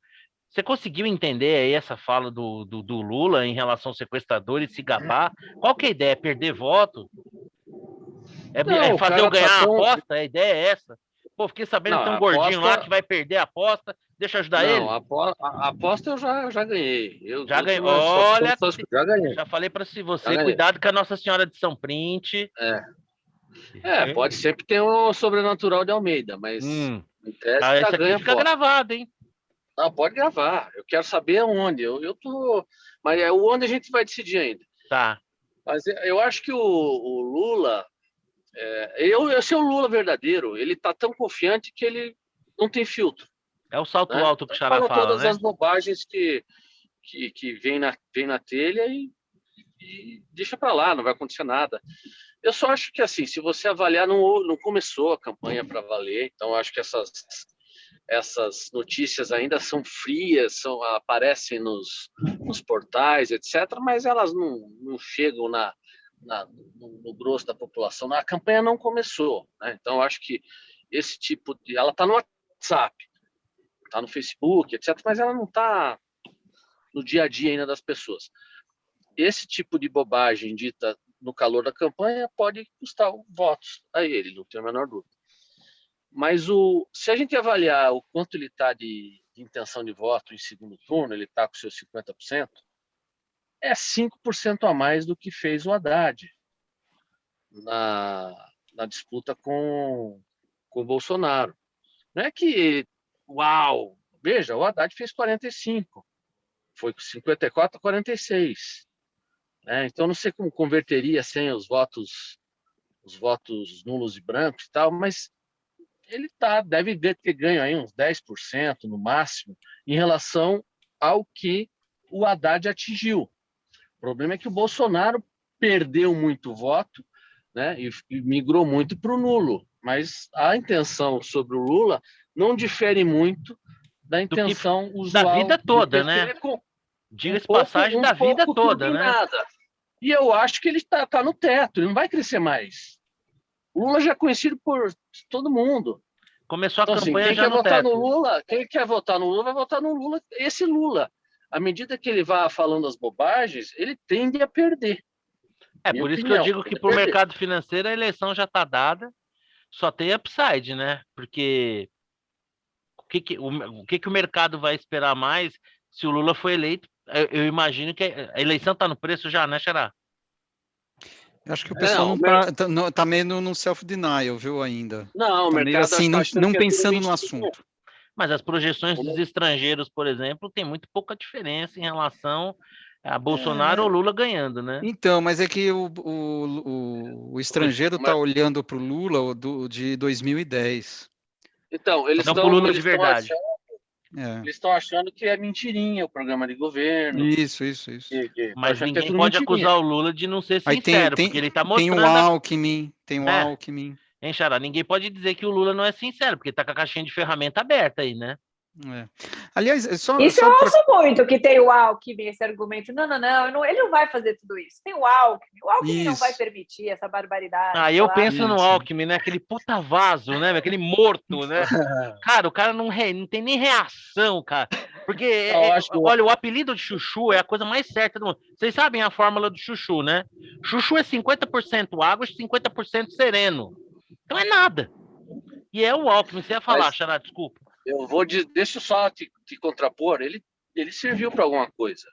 você conseguiu entender aí essa fala do Lula em relação ao sequestrador e se gabar? Qual que é a ideia? É perder voto? É fazer eu ganhar a aposta? A ideia é essa. Pô, fiquei sabendo que tem um gordinho lá que vai perder a aposta. Deixa eu ajudar ele. A aposta eu já ganhei. Já ganhei. Olha, já ganhei. Já falei para você, cuidado com a Nossa Senhora de São Printe. Pode ser que tenha o sobrenatural de Almeida, mas isso aqui fica gravado, hein? Não, pode gravar. Eu quero saber aonde. Eu tô. Mas o onde a gente vai decidir ainda. Tá. Mas eu acho que o Lula. Esse é o Lula verdadeiro. Ele tá tão confiante que ele não tem filtro. É o salto alto que o Xará fala, todas as bobagens que vem na telha e deixa para lá, não vai acontecer nada. Eu só acho que, assim, se você avaliar, não começou a campanha para valer, então acho que essas notícias ainda são frias, aparecem nos portais, etc., mas elas não chegam no grosso da população. A campanha não começou, né? Então, eu acho que esse tipo de... Ela está no WhatsApp, está no Facebook, etc., mas ela não está no dia a dia ainda das pessoas. Esse tipo de bobagem dita no calor da campanha pode custar votos a ele, não tenho a menor dúvida. Mas se a gente avaliar o quanto ele está de intenção de voto em segundo turno, ele está com seus 50%, é 5% a mais do que fez o Haddad na disputa com o Bolsonaro. Não é que, uau, veja, o Haddad fez 45%, foi com 54 a 46%. Né? Então, não sei como converteria sem os votos nulos e brancos e tal, mas ele deve ter ganho aí uns 10% no máximo em relação ao que o Haddad atingiu. O problema é que o Bolsonaro perdeu muito voto, né, e migrou muito para o nulo, mas a intenção sobre o Lula não difere muito da intenção usual da vida toda, né? Diga-se passagem, da vida toda, né? E eu acho que ele está no teto, ele não vai crescer mais. O Lula já é conhecido por todo mundo. Começou a então, campanha quem já quer no votar teto. no Lula, quem quer votar no Lula vai votar no Lula. Esse Lula, à medida que ele vai falando as bobagens, ele tende a perder. Por isso que eu digo que para o mercado financeiro a eleição já está dada, só tem upside, né? Porque o que o mercado vai esperar mais se o Lula for eleito? Eu imagino que a eleição está no preço já, né, Xará? Acho que o pessoal não tá meio no self-denial, viu, ainda. Não, o tá mercado meio assim, não pensando no 25. assunto. Mas as projeções dos estrangeiros, por exemplo, tem muito pouca diferença em relação a Bolsonaro ou Lula ganhando, né? Então, mas é que o estrangeiro está olhando para o Lula de 2010. Então, eles estão Lula de verdade. Eles estão achando que é mentirinha o programa de governo. Isso. Mas ninguém pode acusar o Lula de não ser sincero, porque ele está mostrando... Tem o Alckmin. Hein, Xará? Ninguém pode dizer que o Lula não é sincero, porque está com a caixinha de ferramenta aberta aí, né? Aliás, isso eu ouço muito, que tem o Alckmin, esse argumento. Não, ele não vai fazer tudo isso. Tem o Alckmin não vai permitir essa barbaridade. Eu penso no Alckmin, né? Aquele puta vaso, né? Aquele morto, né? Cara, o cara não tem nem reação, cara. Porque, olha, o apelido de Chuchu é a coisa mais certa do mundo. Vocês sabem a fórmula do Chuchu, né? Chuchu é 50% água e 50% sereno. Então é nada. E é o Alckmin. Você ia falar, Xará, desculpa. Deixa eu só te contrapor, ele serviu para alguma coisa.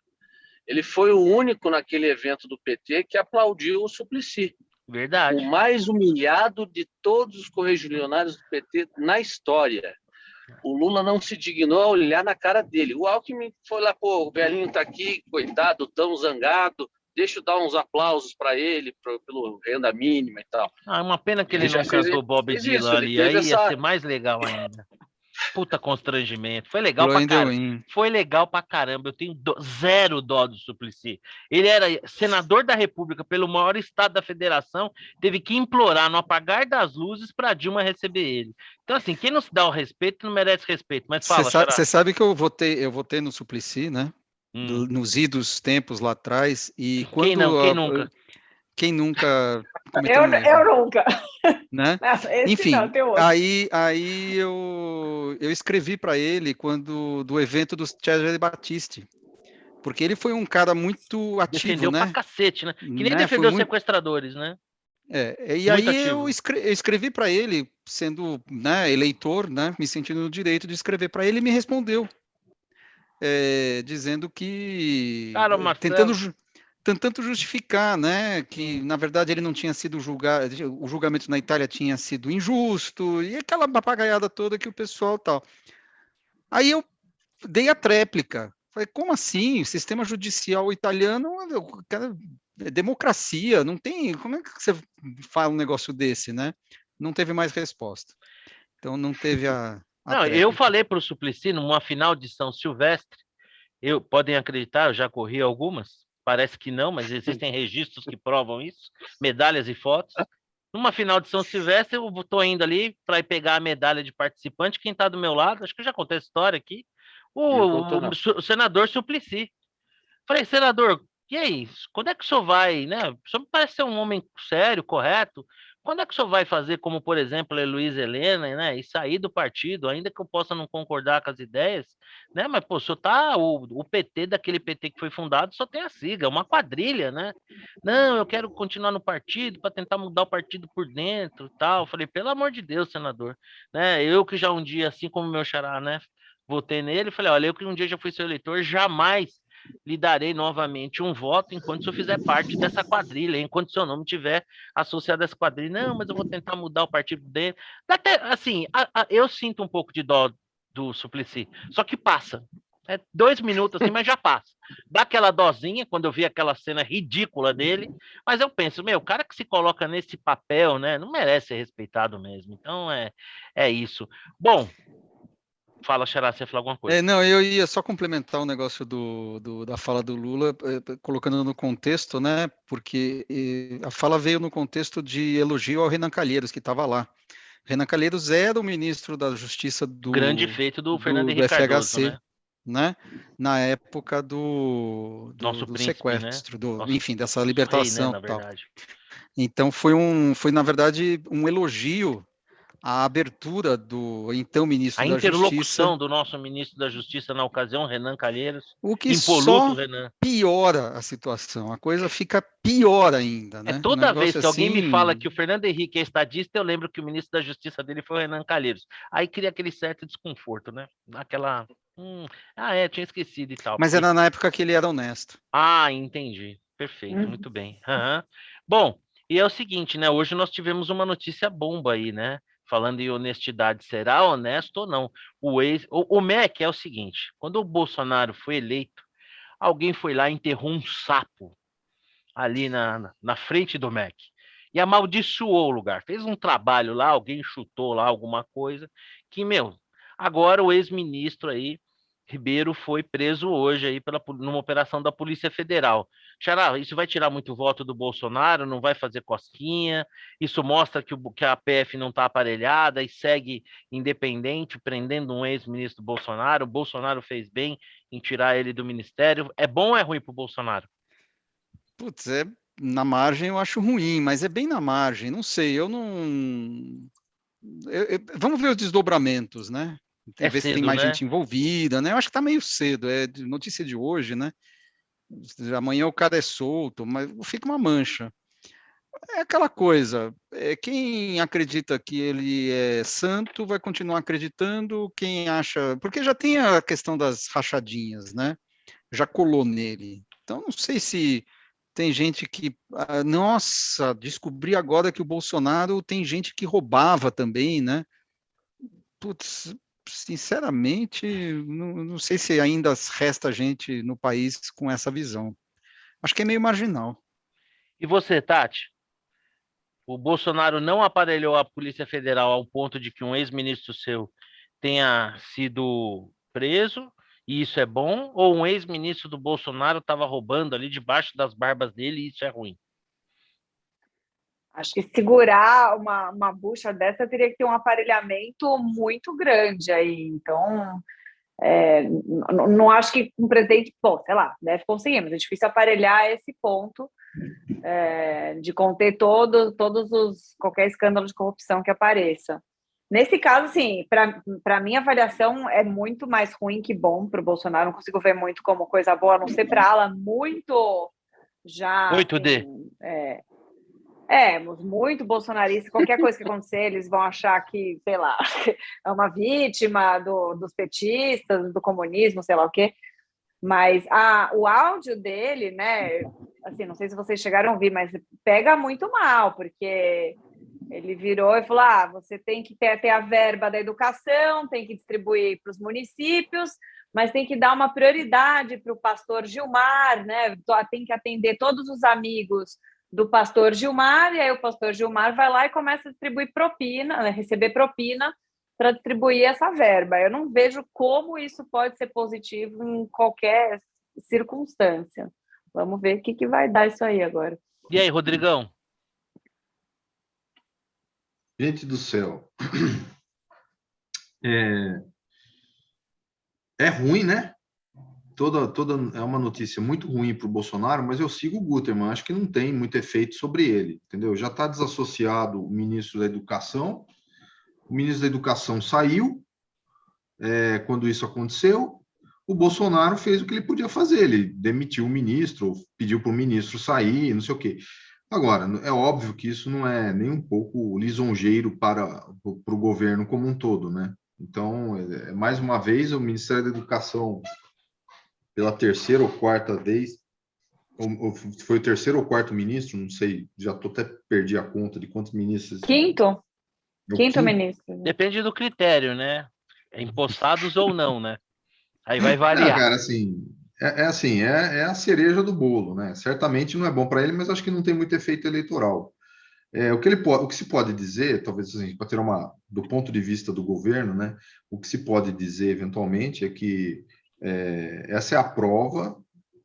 Ele foi o único naquele evento do PT que aplaudiu o Suplicy. Verdade. O mais humilhado de todos os correligionários do PT na história. O Lula não se dignou a olhar na cara dele. O Alckmin foi lá, pô, o velhinho está aqui, coitado, tão zangado, deixa eu dar uns aplausos para ele, pelo renda mínima e tal. É uma pena que ele não cantou Bob Dylan ali, aí ia ser mais legal ainda. Puta constrangimento. Foi legal pra caramba. Foi legal pra caramba. Eu tenho zero dó do Suplicy. Ele era senador da República pelo maior estado da federação, teve que implorar no apagar das luzes para Dilma receber ele. Então, assim, quem não se dá o respeito não merece respeito. Mas fala, você sabe que eu votei no Suplicy, né? Nos idos tempos lá atrás. E quando quem nunca? Quem nunca cometeu eu nunca. Né? Enfim, não, aí eu escrevi para ele do evento do Cesare Battisti, porque ele foi um cara muito ativo, defendeu pra cacete, né? Que nem defendeu os sequestradores, né? E muito aí ativo. Eu escrevi para ele, sendo, né, eleitor, né, me sentindo no direito de escrever para ele, e me respondeu, dizendo que tentando justificar, né, que na verdade ele não tinha sido julgado, o julgamento na Itália tinha sido injusto, e aquela papagaiada toda que o pessoal tal. Aí eu dei a tréplica. Falei, como assim? O sistema judicial italiano é democracia, não tem... Como é que você fala um negócio desse, né? Não teve mais resposta. Então não teve a não, tréplica. Eu falei para o Suplicy, numa final de São Silvestre, podem acreditar, eu já corri algumas, parece que não, mas existem registros que provam isso, medalhas e fotos. Numa final de São Silvestre, eu estou indo ali para pegar a medalha de participante. Quem está do meu lado, acho que eu já contei essa história aqui, o senador Suplicy. Falei, senador, E aí, quando é que o senhor vai, né? O senhor me parece ser um homem sério, correto. Quando é que o senhor vai fazer como, por exemplo, a Luísa Helena, né? E sair do partido, ainda que eu possa não concordar com as ideias, né? Mas, pô, o senhor tá. O PT, daquele PT que foi fundado, só tem a sigla, uma quadrilha, né? Não, eu quero continuar no partido para tentar mudar o partido por dentro e tal. Eu falei, pelo amor de Deus, senador, né? Eu que já um dia, assim como meu xará, né? Votei nele, falei, olha, eu que um dia já fui seu eleitor, jamais lhe darei novamente um voto enquanto o senhor fizer parte dessa quadrilha, enquanto o seu nome estiver associado a essa quadrilha. Não, mas eu vou tentar mudar o partido dele. Até, assim, eu sinto um pouco de dó do Suplicy, só que passa. É 2 minutos assim, mas já passa. Dá aquela dosinha quando eu vi aquela cena ridícula dele, mas eu penso, meu, o cara que se coloca nesse papel, né, não merece ser respeitado mesmo. Então é isso. Bom, fala, Xará, você ia falar alguma coisa. Não, eu ia só complementar o negócio da fala do Lula, colocando no contexto, né? Porque a fala veio no contexto de elogio ao Renan Calheiros, que estava lá. Renan Calheiros era o ministro da Justiça Grande feito do Fernando do Henrique Cardoso, FHC, né? né? Na época do Nosso príncipe, né? sequestro, Nosso, enfim, dessa nosso rei, né, libertação na e tal. verdade. Então foi na verdade um elogio à abertura do então A ministro da Justiça, interlocução do nosso ministro da Justiça na ocasião, Renan Calheiros, o que impoluto só Renan. piora a situação, a coisa fica pior ainda, É né? Um toda vez negócio que alguém me fala assim. que o Fernando Henrique é estadista, eu lembro que o ministro da Justiça dele foi o Renan Calheiros. Aí cria aquele certo desconforto, né? Aquela. Tinha esquecido e tal. Mas Porque... era na época que ele era honesto. Entendi. Perfeito, Hum. muito bem. Aham. Bom, e é o seguinte, né? Hoje nós tivemos uma notícia bomba aí, né? Falando em honestidade, será honesto ou não? O MEC é o seguinte: quando o Bolsonaro foi eleito, alguém foi lá e enterrou um sapo ali na frente do MEC e amaldiçoou o lugar. Fez um trabalho lá, alguém chutou lá alguma coisa que, meu, agora o ex-ministro aí, Ribeiro, foi preso hoje aí numa operação da Polícia Federal. Xará, isso vai tirar muito voto do Bolsonaro, não vai fazer cosquinha, isso mostra que a PF não está aparelhada e segue independente, prendendo um ex-ministro Bolsonaro. O Bolsonaro fez bem em tirar ele do ministério. É bom ou é ruim para o Bolsonaro? Putz, na margem eu acho ruim, mas é bem na margem, não sei, eu não. Vamos ver os desdobramentos, né? É Ver se tem cedo, mais né? gente envolvida, né? Eu acho que está meio cedo, é notícia de hoje, né? Amanhã o cara é solto, mas fica uma mancha. É aquela coisa, quem acredita que ele é santo vai continuar acreditando, quem acha. Porque já tem a questão das rachadinhas, né? Já colou nele. Então, não sei se tem gente que. Nossa, descobri agora que o Bolsonaro tem gente que roubava também, né? Putz, sinceramente, não sei se ainda resta gente no país com essa visão. Acho que é meio marginal. E você, Tati? O Bolsonaro não aparelhou a Polícia Federal ao ponto de que um ex-ministro seu tenha sido preso, e isso é bom? Ou um ex-ministro do Bolsonaro estava roubando ali debaixo das barbas dele e isso é ruim? Acho que segurar uma bucha dessa teria que ter um aparelhamento muito grande aí. Então, não acho que um presidente, bom, sei lá, deve conseguir, mas é difícil aparelhar esse ponto de conter todos qualquer escândalo de corrupção que apareça. Nesse caso, assim, para mim, a avaliação é muito mais ruim que bom para o Bolsonaro. Não consigo ver muito como coisa boa, a não ser para ela muito já, 8D. assim, muito bolsonarista. Qualquer coisa que acontecer, eles vão achar que, sei lá, é uma vítima dos petistas, do comunismo, sei lá o quê. Mas o áudio dele, né? Assim, não sei se vocês chegaram a ouvir, mas pega muito mal, porque ele virou e falou: você tem que ter a verba da educação, tem que distribuir para os municípios, mas tem que dar uma prioridade para o pastor Gilmar, né? Tem que atender todos os amigos do pastor Gilmar, e aí o pastor Gilmar vai lá e começa a distribuir propina, né, receber propina para distribuir essa verba. Eu não vejo como isso pode ser positivo em qualquer circunstância. Vamos ver o que vai dar isso aí agora. E aí, Rodrigão? Gente do céu. É ruim, né? é uma notícia muito ruim para o Bolsonaro, mas eu sigo o Gutermann, acho que não tem muito efeito sobre ele, entendeu? Já está desassociado o ministro da Educação saiu quando isso aconteceu, o Bolsonaro fez o que ele podia fazer, ele demitiu o ministro, pediu para o ministro sair, não sei o quê. Agora, é óbvio que isso não é nem um pouco lisonjeiro para o governo como um todo, né? Então, mais uma vez, o Ministério da Educação, pela terceira ou quarta vez, foi o terceiro ou quarto ministro, não sei, já até perdi a conta de quantos ministros. Quinto ministro. Depende do critério, né? Empossados ou não, né? Aí vai variar. Cara, assim, é a cereja do bolo, né? Certamente não é bom para ele, mas acho que não tem muito efeito eleitoral. O que se pode dizer, talvez assim, para ter do ponto de vista do governo, né? O que se pode dizer eventualmente é que essa é a prova,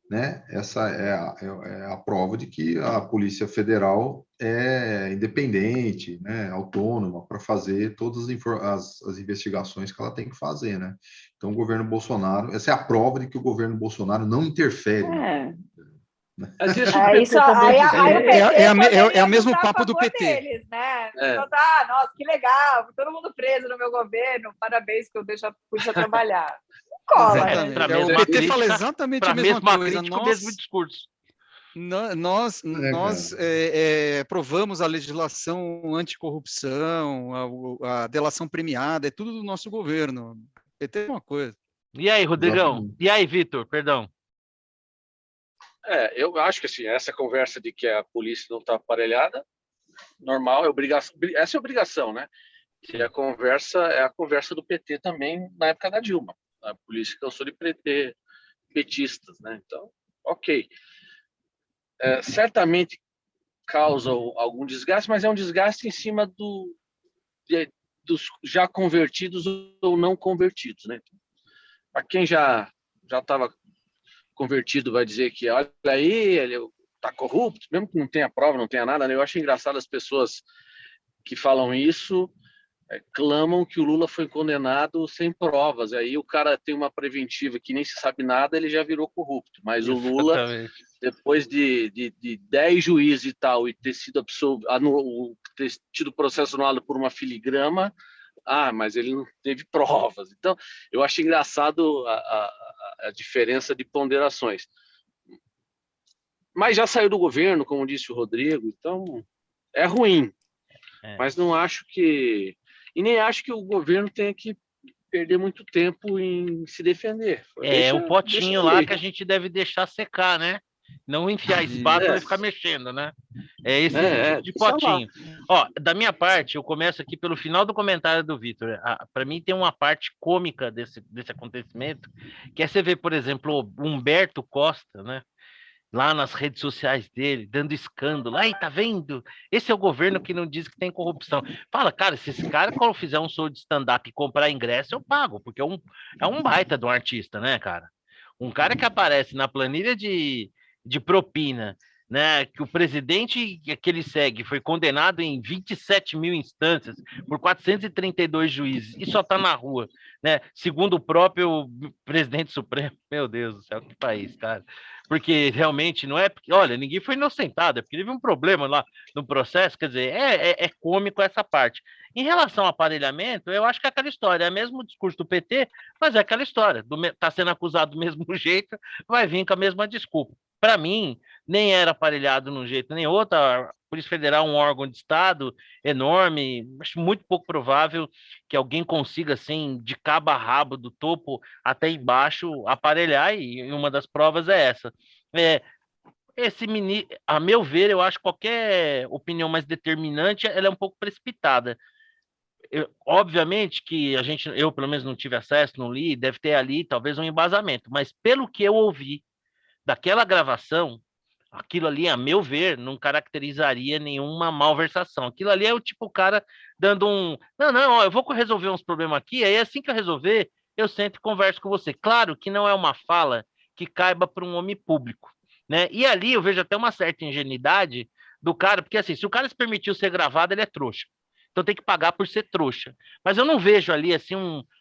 né? Essa é a prova de que a Polícia Federal é independente, né? Autônoma para fazer todas as investigações que ela tem que fazer, né? Então, o governo Bolsonaro, essa é a prova de que o governo Bolsonaro não interfere. Mas isso é o mesmo papo do PT. Deles, né? Nossa, que legal, todo mundo preso no meu governo, parabéns que eu pude trabalhar. Cola. O PT fala exatamente a mesma coisa. O mesmo discurso. Nós aprovamos a legislação anticorrupção, a delação premiada, é tudo do nosso governo. O PT é uma coisa. E aí, Rodrigão? Exatamente. E aí, Vitor? Perdão. Eu acho que assim, essa conversa de que a polícia não está aparelhada, normal, essa é obrigação, né? E a conversa é a conversa do PT também na época da Dilma. A polícia cansou de prender petistas, né? Então, ok. Certamente causa algum desgaste, mas é um desgaste em cima dos já convertidos ou não convertidos, né? Para quem já estava convertido vai dizer que, olha aí, ele está corrupto, mesmo que não tenha prova, não tenha nada, né? Eu acho engraçado as pessoas que falam isso, clamam que o Lula foi condenado sem provas, aí o cara tem uma preventiva que nem se sabe nada, ele já virou corrupto, mas o Lula, depois de 10 juízes e tal, e ter sido ter tido processo anulado por uma filigrama, mas ele não teve provas. Então, eu acho engraçado a diferença de ponderações. Mas já saiu do governo, como disse o Rodrigo, então é ruim. Mas não acho que... E nem acho que o governo tenha que perder muito tempo em se defender. O potinho lá que a gente deve deixar secar, né? Não enfiar espátula e ficar mexendo, né? É esse tipo de potinho. Ó, da minha parte, eu começo aqui pelo final do comentário do Vitor. Para mim tem uma parte cômica desse acontecimento, que é você ver, por exemplo, o Humberto Costa, né? Lá nas redes sociais dele, dando escândalo. Aí, tá vendo? Esse é o governo que não diz que tem corrupção. Fala, cara, se esse cara, quando fizer um show de stand-up e comprar ingresso, eu pago, porque é um baita de um artista, né, cara? Um cara que aparece na planilha de propina, né, que o presidente que ele segue foi condenado em 27 mil instâncias por 432 juízes e só está na rua, né? Segundo o próprio presidente Supremo. Meu Deus do céu, que país, cara. Porque realmente não é porque, olha, ninguém foi inocentado, é porque teve um problema lá no processo, quer dizer, é cômico essa parte. Em relação ao aparelhamento, eu acho que é aquela história, é o mesmo discurso do PT, mas é aquela história, tá sendo acusado do mesmo jeito, vai vir com a mesma desculpa. Para mim, nem era aparelhado de um jeito nem outro, a Polícia Federal é um órgão de Estado enorme, acho muito pouco provável que alguém consiga, assim, de cabo a rabo, do topo até embaixo, aparelhar, e uma das provas é essa. A meu ver, eu acho que qualquer opinião mais determinante, ela é um pouco precipitada. Obviamente que eu pelo menos não tive acesso, não li, deve ter ali talvez um embasamento, mas pelo que eu ouvi daquela gravação, aquilo ali, a meu ver, não caracterizaria nenhuma malversação. Aquilo ali é o tipo o cara dando não, eu vou resolver uns problemas aqui, aí assim que eu resolver, eu sento e converso com você. Claro que não é uma fala que caiba para um homem público, né? E ali eu vejo até uma certa ingenuidade do cara, porque assim, se o cara se permitiu ser gravado, ele é trouxa. Então tem que pagar por ser trouxa. Mas eu não vejo ali assim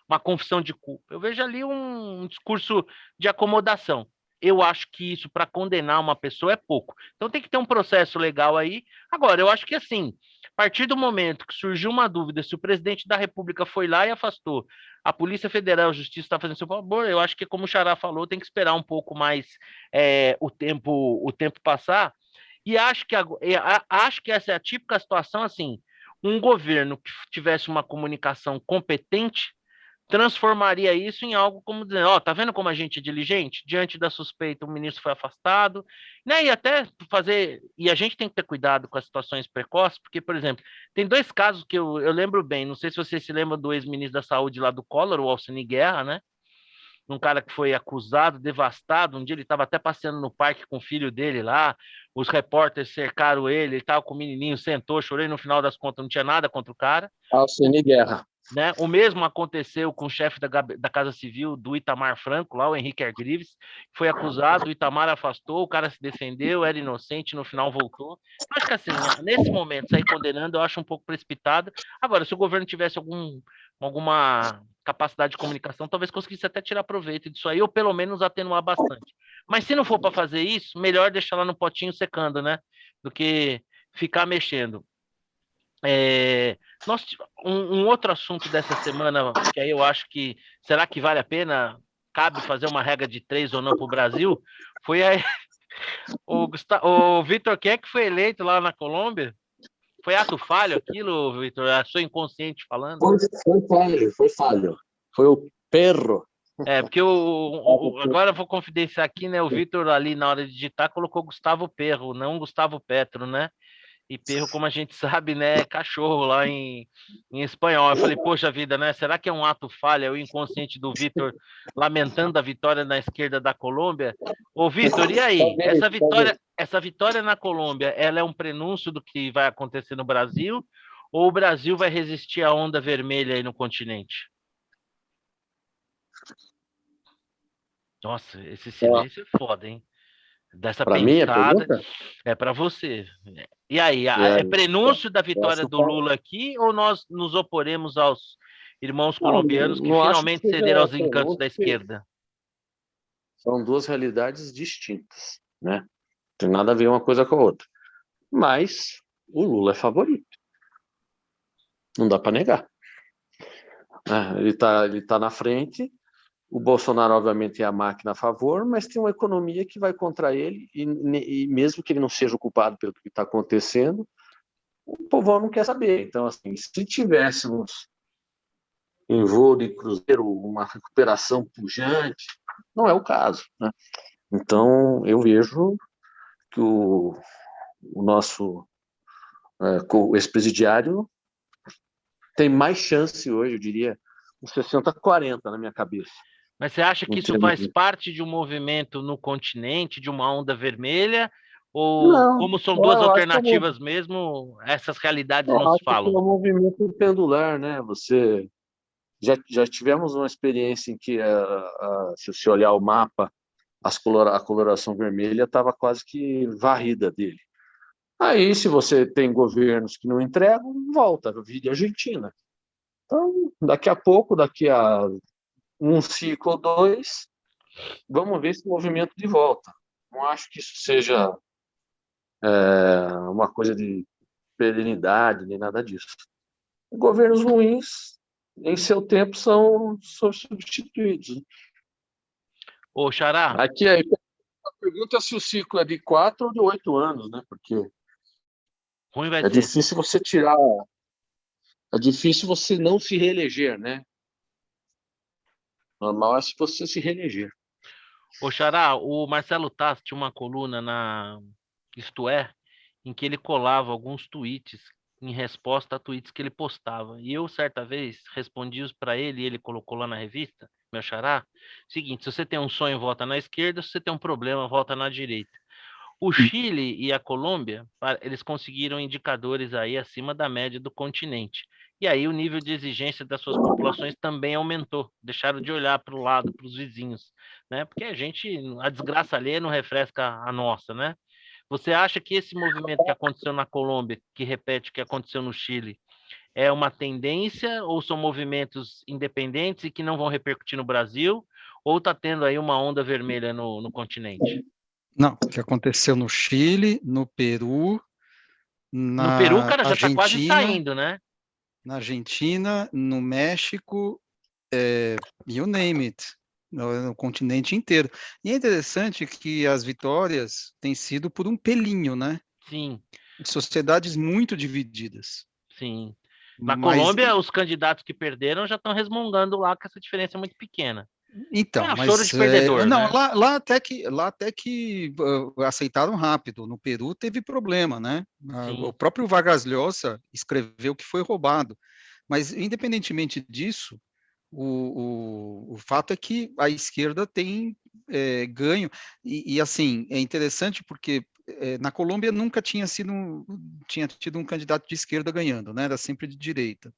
uma confissão de culpa. Eu vejo ali um discurso de acomodação. Eu acho que isso, para condenar uma pessoa, é pouco. Então tem que ter um processo legal aí. Agora, eu acho que assim, a partir do momento que surgiu uma dúvida se o presidente da República foi lá e afastou, a Polícia Federal, a Justiça está fazendo seu favor, eu acho que, como o Xará falou, tem que esperar um pouco mais o tempo passar. E acho que essa é a típica situação, assim, um governo que tivesse uma comunicação competente transformaria isso em algo como dizer, ó, tá vendo como a gente é diligente? Diante da suspeita, o ministro foi afastado, né? E até fazer, e a gente tem que ter cuidado com as situações precoces, porque, por exemplo, tem dois casos que eu lembro bem, não sei se você se lembra do ex-ministro da Saúde lá do Collor, o Alcine Guerra, né? Um cara que foi acusado, devastado. Um dia ele estava até passeando no parque com o filho dele lá. Os repórteres cercaram ele, ele estava com o menininho, sentou, chorei. No final das contas, não tinha nada contra o cara. Alcine Guerra. Né? O mesmo aconteceu com o chefe da Casa Civil do Itamar Franco, lá, o Henrique Argrives, foi acusado, o Itamar afastou, o cara se defendeu, era inocente, no final voltou. Eu acho que assim, nesse momento, sair condenando, eu acho um pouco precipitado. Agora, se o governo tivesse alguma capacidade de comunicação, talvez conseguisse até tirar proveito disso aí, ou pelo menos atenuar bastante. Mas se não for para fazer isso, melhor deixar lá no potinho secando, né? Do que ficar mexendo. Um outro assunto dessa semana, que aí eu acho que, será que vale a pena, cabe fazer uma regra de 3 ou não para o Brasil, foi aí, o Vitor, quem é que foi eleito lá na Colômbia? Foi ato falho aquilo, Vitor? Sou inconsciente falando? Foi falho. Foi o Perro. Porque agora eu vou confidenciar aqui, né? O Vitor ali na hora de digitar colocou Gustavo Perro, não Gustavo Petro, né? E perro, como a gente sabe, né, é cachorro lá em espanhol. Eu falei, poxa vida, né? Será que é um ato falha? O inconsciente do Vitor lamentando a vitória na esquerda da Colômbia? Ô, Vitor, e aí? Essa vitória na Colômbia, ela é um prenúncio do que vai acontecer no Brasil? Ou o Brasil vai resistir à onda vermelha aí no continente? Nossa, esse silêncio é foda, hein? Dessa Para mim, a pensada pergunta? é para você. E aí, É, é prenúncio da eu vitória acho do Lula aqui ou nós nos oporemos aos irmãos não, colombianos que não acho que finalmente cederam seja aos encantos prenúncio, da esquerda? são duas realidades distintas, né? Não tem nada a ver uma coisa com a outra. Mas o Lula é favorito. Não dá para negar. Ele tá na frente. O Bolsonaro, obviamente, é a máquina a favor, mas tem uma economia que vai contra ele, e mesmo que ele não seja o culpado pelo que está acontecendo, o povão não quer saber. Então, assim, se tivéssemos em voo de cruzeiro uma recuperação pujante, não é o caso, né? Então, eu vejo que o nosso o ex-presidiário tem mais chance hoje, eu diria, uns 60-40 na minha cabeça. Mas você acha que Em isso termos faz de... parte de um movimento no continente, de uma onda vermelha? Ou, Não, como são duas eu acho que alternativas mesmo, essas realidades eu nos acho que é falam? um movimento pendular, né? Você já tivemos uma experiência em que, se você olhar o mapa, a coloração vermelha estava quase que varrida dele. Aí, se você tem governos que não entregam, volta, vira Argentina. Então, daqui a pouco, daqui a um ciclo ou dois, vamos ver esse movimento de volta. Não acho que isso seja uma coisa de perenidade, nem nada disso. Governos ruins, em seu tempo, são substituídos. Ô, Xará, Aqui a pergunta é se o ciclo é de 4 ou de 8 anos, né? Porque ruim vai é ser. difícil você tirar, é difícil você não se reeleger, né? Normal é se você se reeleger. Ô, Xará, o Marcelo Taz tinha uma coluna na Isto É, em que ele colava alguns tweets em resposta a tweets que ele postava. E eu, certa vez, respondi para ele, e ele colocou lá na revista, meu xará, seguinte, se você tem um sonho, volta na esquerda, se você tem um problema, volta na direita. O Chile e a Colômbia, eles conseguiram indicadores aí acima da média do continente. E aí o nível de exigência das suas populações também aumentou. Deixaram de olhar para o lado, para os vizinhos, né? Porque a desgraça alheia não refresca a nossa, né? Você acha que esse movimento que aconteceu na Colômbia, que repete o que aconteceu no Chile, é uma tendência ou são movimentos independentes e que não vão repercutir no Brasil? Ou está tendo aí uma onda vermelha no continente? Não, o que aconteceu no Chile, no Peru, No Peru, o na cara já está quase Argentina, saindo, né? no México, you name it, no continente inteiro. E é interessante que as vitórias têm sido por um pelinho, né? Sim, Sociedades muito divididas. sim. Na Mas, Colômbia, os candidatos que perderam já estão resmungando lá que essa diferença é muito pequena. então, É choro mas de perdedor, não, né? lá até que aceitaram rápido. No Peru teve problema, né? O Sim. próprio Vargas Llosa escreveu que foi roubado. Mas, independentemente disso, o fato é que a esquerda tem ganho. E, assim, é interessante porque na Colômbia nunca tinha tido um candidato de esquerda ganhando, né? Era sempre de direita.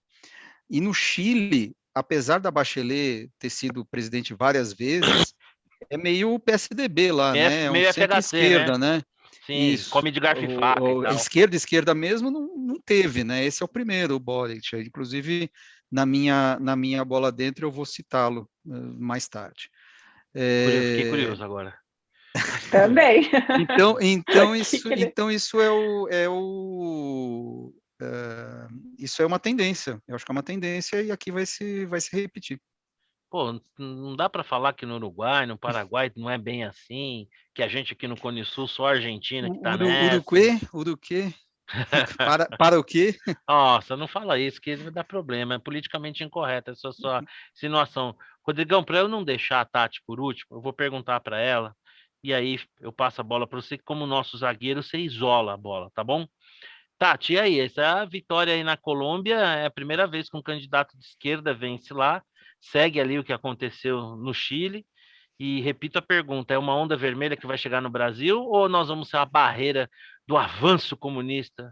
E no Chile, apesar da Bachelet ter sido presidente várias vezes, é meio o PSDB lá, né? É um Meio FHC, né? centro-esquerda, né? Sim, Isso. come de garfo e faca e tal. Esquerda mesmo não teve, né? Esse é o primeiro, o Boric. Inclusive, na minha bola dentro, eu vou citá-lo mais tarde. Fiquei curioso agora. Também. Então isso isso é uma tendência. Eu acho que é uma tendência e aqui vai se repetir. Pô, não dá para falar que no Uruguai, no Paraguai não é bem assim, que a gente aqui no Cone Sul, só a Argentina que tá nessa. Uruquê? Para o quê? Nossa, não fala isso, que vai dar problema. É politicamente incorreto, essa sua insinuação. Rodrigão, para eu não deixar a Tati por último, eu vou perguntar para ela, e aí eu passo a bola para você, que como nosso zagueiro, você isola a bola, tá bom? Tati, e aí? Essa vitória aí na Colômbia é a primeira vez que um candidato de esquerda vence lá, segue ali o que aconteceu no Chile. E repito a pergunta: é uma onda vermelha que vai chegar no Brasil ou nós vamos ser a barreira do avanço comunista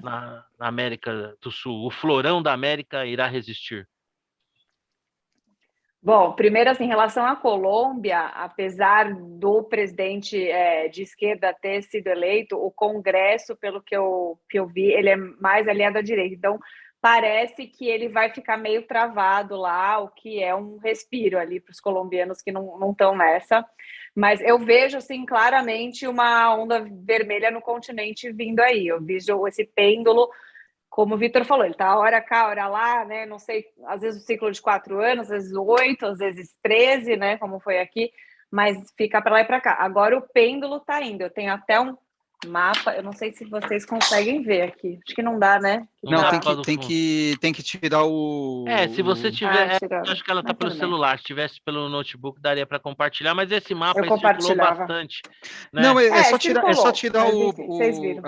na América do Sul? O florão da América irá resistir? Bom, primeiro, assim, em relação à Colômbia, apesar do presidente de esquerda ter sido eleito, o Congresso, pelo que eu vi, ele é mais aliado à direita. Então, parece que ele vai ficar meio travado lá, o que é um respiro ali para os colombianos que não estão nessa. Mas eu vejo, assim, claramente uma onda vermelha no continente vindo aí. Eu vejo esse pêndulo, como o Vitor falou, ele está hora cá, hora lá, né? Não sei, às vezes o ciclo de 4 anos, às vezes 8, às vezes 13, né? Como foi aqui, mas fica para lá e para cá. Agora o pêndulo está indo. Eu tenho até um mapa, eu não sei se vocês conseguem ver aqui. Acho que não dá, né? Não, dá tem que tirar se você tiver. tirar. Acho que ela está pelo Tudo bem. celular. Se tivesse pelo notebook, daria para compartilhar, mas esse mapa Eu aí circulou compartilhava. bastante. Né? Não, é só circulou, tirar mas enfim, vocês viram.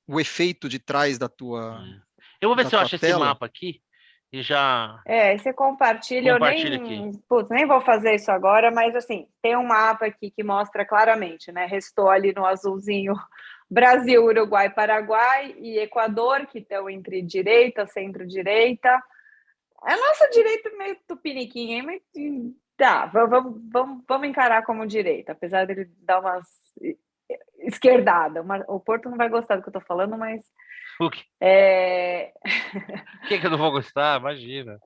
o efeito de trás da tua Eu vou ver da se eu tua acho esse tela. mapa aqui e já. Você compartilha, Compartilha aqui. Nem vou fazer isso agora, mas assim, tem um mapa aqui que mostra claramente, né? Restou ali no azulzinho Brasil, Uruguai, Paraguai e Equador, que estão entre direita, centro-direita. A nossa direita é meio tupiniquinha, mas tá, vamos encarar como direita, apesar dele dar umas esquerdada. O Porto não vai gostar do que eu tô falando, mas O que eu não vou gostar? Imagina.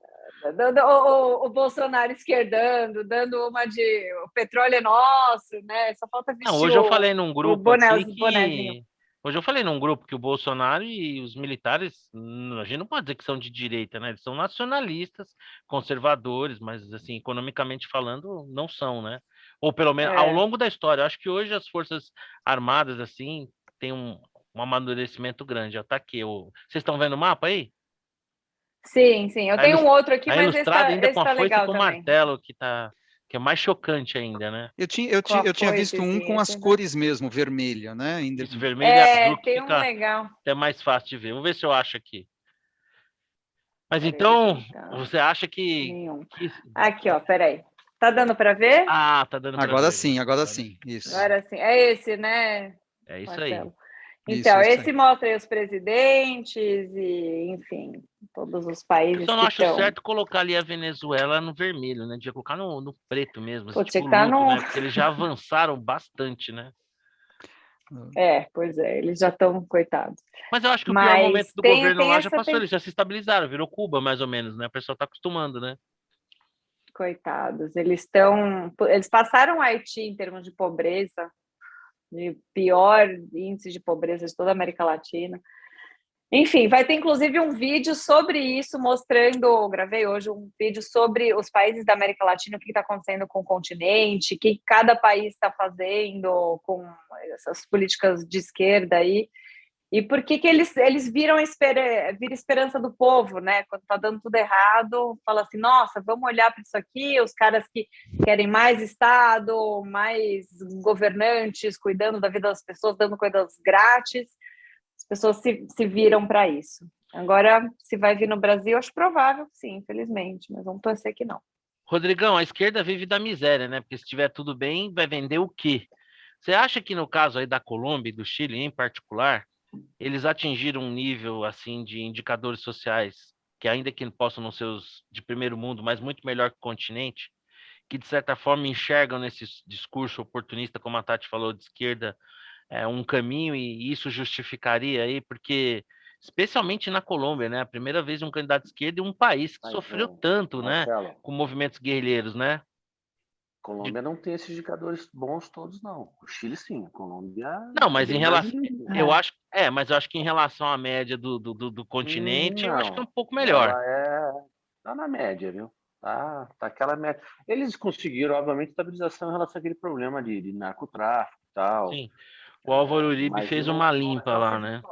O Bolsonaro esquerdando, dando uma de o petróleo é nosso, né? Só falta vestir Não, hoje eu falei num grupo aqui bonézinho. Hoje eu falei num grupo que o Bolsonaro e os militares, a gente não pode dizer que são de direita, né? Eles são nacionalistas, conservadores, mas assim, economicamente falando, não são, né? Ou pelo menos ao longo da história. Eu acho que hoje as Forças Armadas, assim, têm um amadurecimento grande. Ó, tá aqui. Vocês estão vendo o mapa aí? Sim. Eu tenho um outro aqui, Tá mas ilustrado ainda esse com a tá foice e legal com o também. martelo, que é mais chocante ainda, né? Eu tinha visto um com as cores mesmo, vermelha, né? Isso, vermelho e azul, que tem fica um legal. até mais fácil de ver. Vou ver se eu acho aqui. Mas Peraí, então, você acha que... Nenhum. Aqui, ó, peraí. Tá dando para ver? Ah, tá dando para ver. Agora sim. Isso. Agora sim. É esse, né? É isso Marcelo? aí. Então, Isso esse aí. mostra aí os presidentes e, enfim, todos os países eu só não que acho estão. certo colocar ali a Venezuela no vermelho, né? Devia colocar no preto mesmo, Pô, tipo tinha que tá luto, no... né? Porque eles já avançaram bastante, né? Pois é, eles já estão coitados. Mas eu acho que o pior Mas momento do governo tem lá já essa passou, eles já se estabilizaram, virou Cuba, mais ou menos, né? O pessoal tá acostumando, né? coitados, eles passaram o Haiti em termos de pobreza, de pior índice de pobreza de toda a América Latina. Enfim, vai ter inclusive um vídeo sobre isso, mostrando, gravei hoje um vídeo sobre os países da América Latina, o que está acontecendo com o continente, o que cada país está fazendo com essas políticas de esquerda aí, e por que eles viram vira esperança do povo, né? Quando está dando tudo errado, fala assim, nossa, vamos olhar para isso aqui, os caras que querem mais Estado, mais governantes, cuidando da vida das pessoas, dando coisas grátis, as pessoas se viram para isso. Agora, se vai vir no Brasil, acho provável, sim, infelizmente, mas vamos torcer que não. Rodrigão, a esquerda vive da miséria, né? Porque se estiver tudo bem, vai vender o quê? Você acha que no caso aí da Colômbia e do Chile em particular, eles atingiram um nível assim de indicadores sociais que ainda que possam não ser os de primeiro mundo, mas muito melhor que o continente, que de certa forma enxergam nesse discurso oportunista, como a Tati falou, de esquerda, um caminho e isso justificaria aí, porque especialmente na Colômbia, né, a primeira vez um candidato de esquerda em um país que sofreu tanto, né, Marcelo, com movimentos guerrilheiros, né? Colômbia não tem esses indicadores bons todos, não. O Chile, sim. A Colômbia Não, é mas em bem relação, mais. eu acho, mas eu acho que em relação à média do continente, eu acho que é um Não, pouco melhor. ela tá na média, viu? Tá aquela média. Eles conseguiram, obviamente, estabilização em relação àquele problema de narcotráfico e tal, Sim. O Álvaro Uribe mas fez uma limpa lá, né?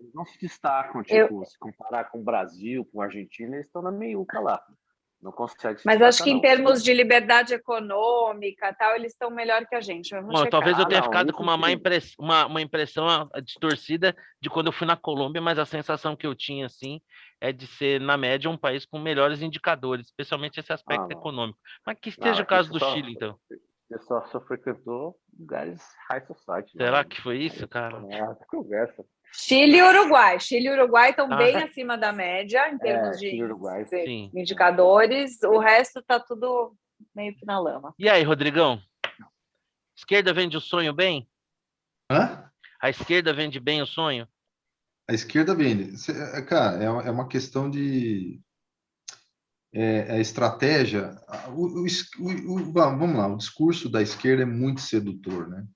eles não se destacam, Eu, tipo, se comparar com o Brasil, com a Argentina, eles estão na meiuca lá. Não consegue se mas acho destacar, que em não. termos de liberdade econômica, tal, eles estão melhor que a gente. Vamos Bom, talvez eu checar. tenha Não, ficado com isso uma má sim. impressão, uma impressão distorcida de quando eu fui na Colômbia, mas a sensação que eu tinha, assim, é de ser, na média, um país com melhores indicadores, especialmente esse aspecto Não. econômico. Mas que Não, esteja o aqui caso do Chile, então. você só frequentou lugares high society lá, Será né? que foi isso, cara? Conversa. Chile e Uruguai. Chile e Uruguai estão bem Ah, acima da média em termos Chile e de Uruguai. sim. indicadores. O resto está tudo meio que na lama. E aí, Rodrigão? Esquerda vende o sonho bem? Hã? A esquerda vende bem o sonho? A esquerda vende. Cara, é uma questão de estratégia. Vamos lá, o discurso da esquerda é muito sedutor, né?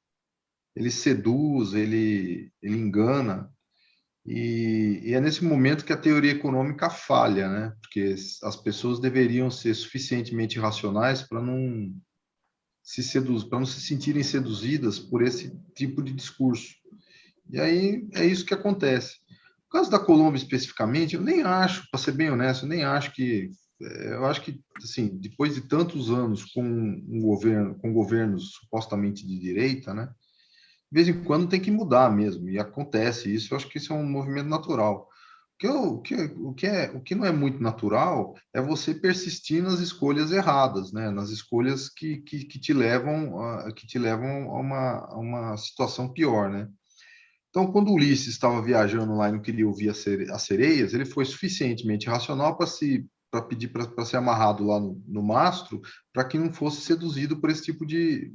Ele seduz, ele engana, e é nesse momento que a teoria econômica falha, né? Porque as pessoas deveriam ser suficientemente racionais para não para não se sentirem seduzidas por esse tipo de discurso. E aí é isso que acontece. No caso da Colômbia especificamente, eu nem acho, para ser bem honesto, eu nem acho que eu acho que assim, depois de tantos anos com um governo, com governos supostamente de direita, né? De vez em quando tem que mudar mesmo, e acontece isso. Eu acho que isso é um movimento natural. O que não é muito natural é você persistir nas escolhas erradas, né? Nas escolhas que que te levam a uma situação pior, né? Então, quando Ulisses estava viajando lá e não queria ouvir as sereias, ele foi suficientemente racional para pedir para ser amarrado lá no mastro, para que não fosse seduzido por esse tipo de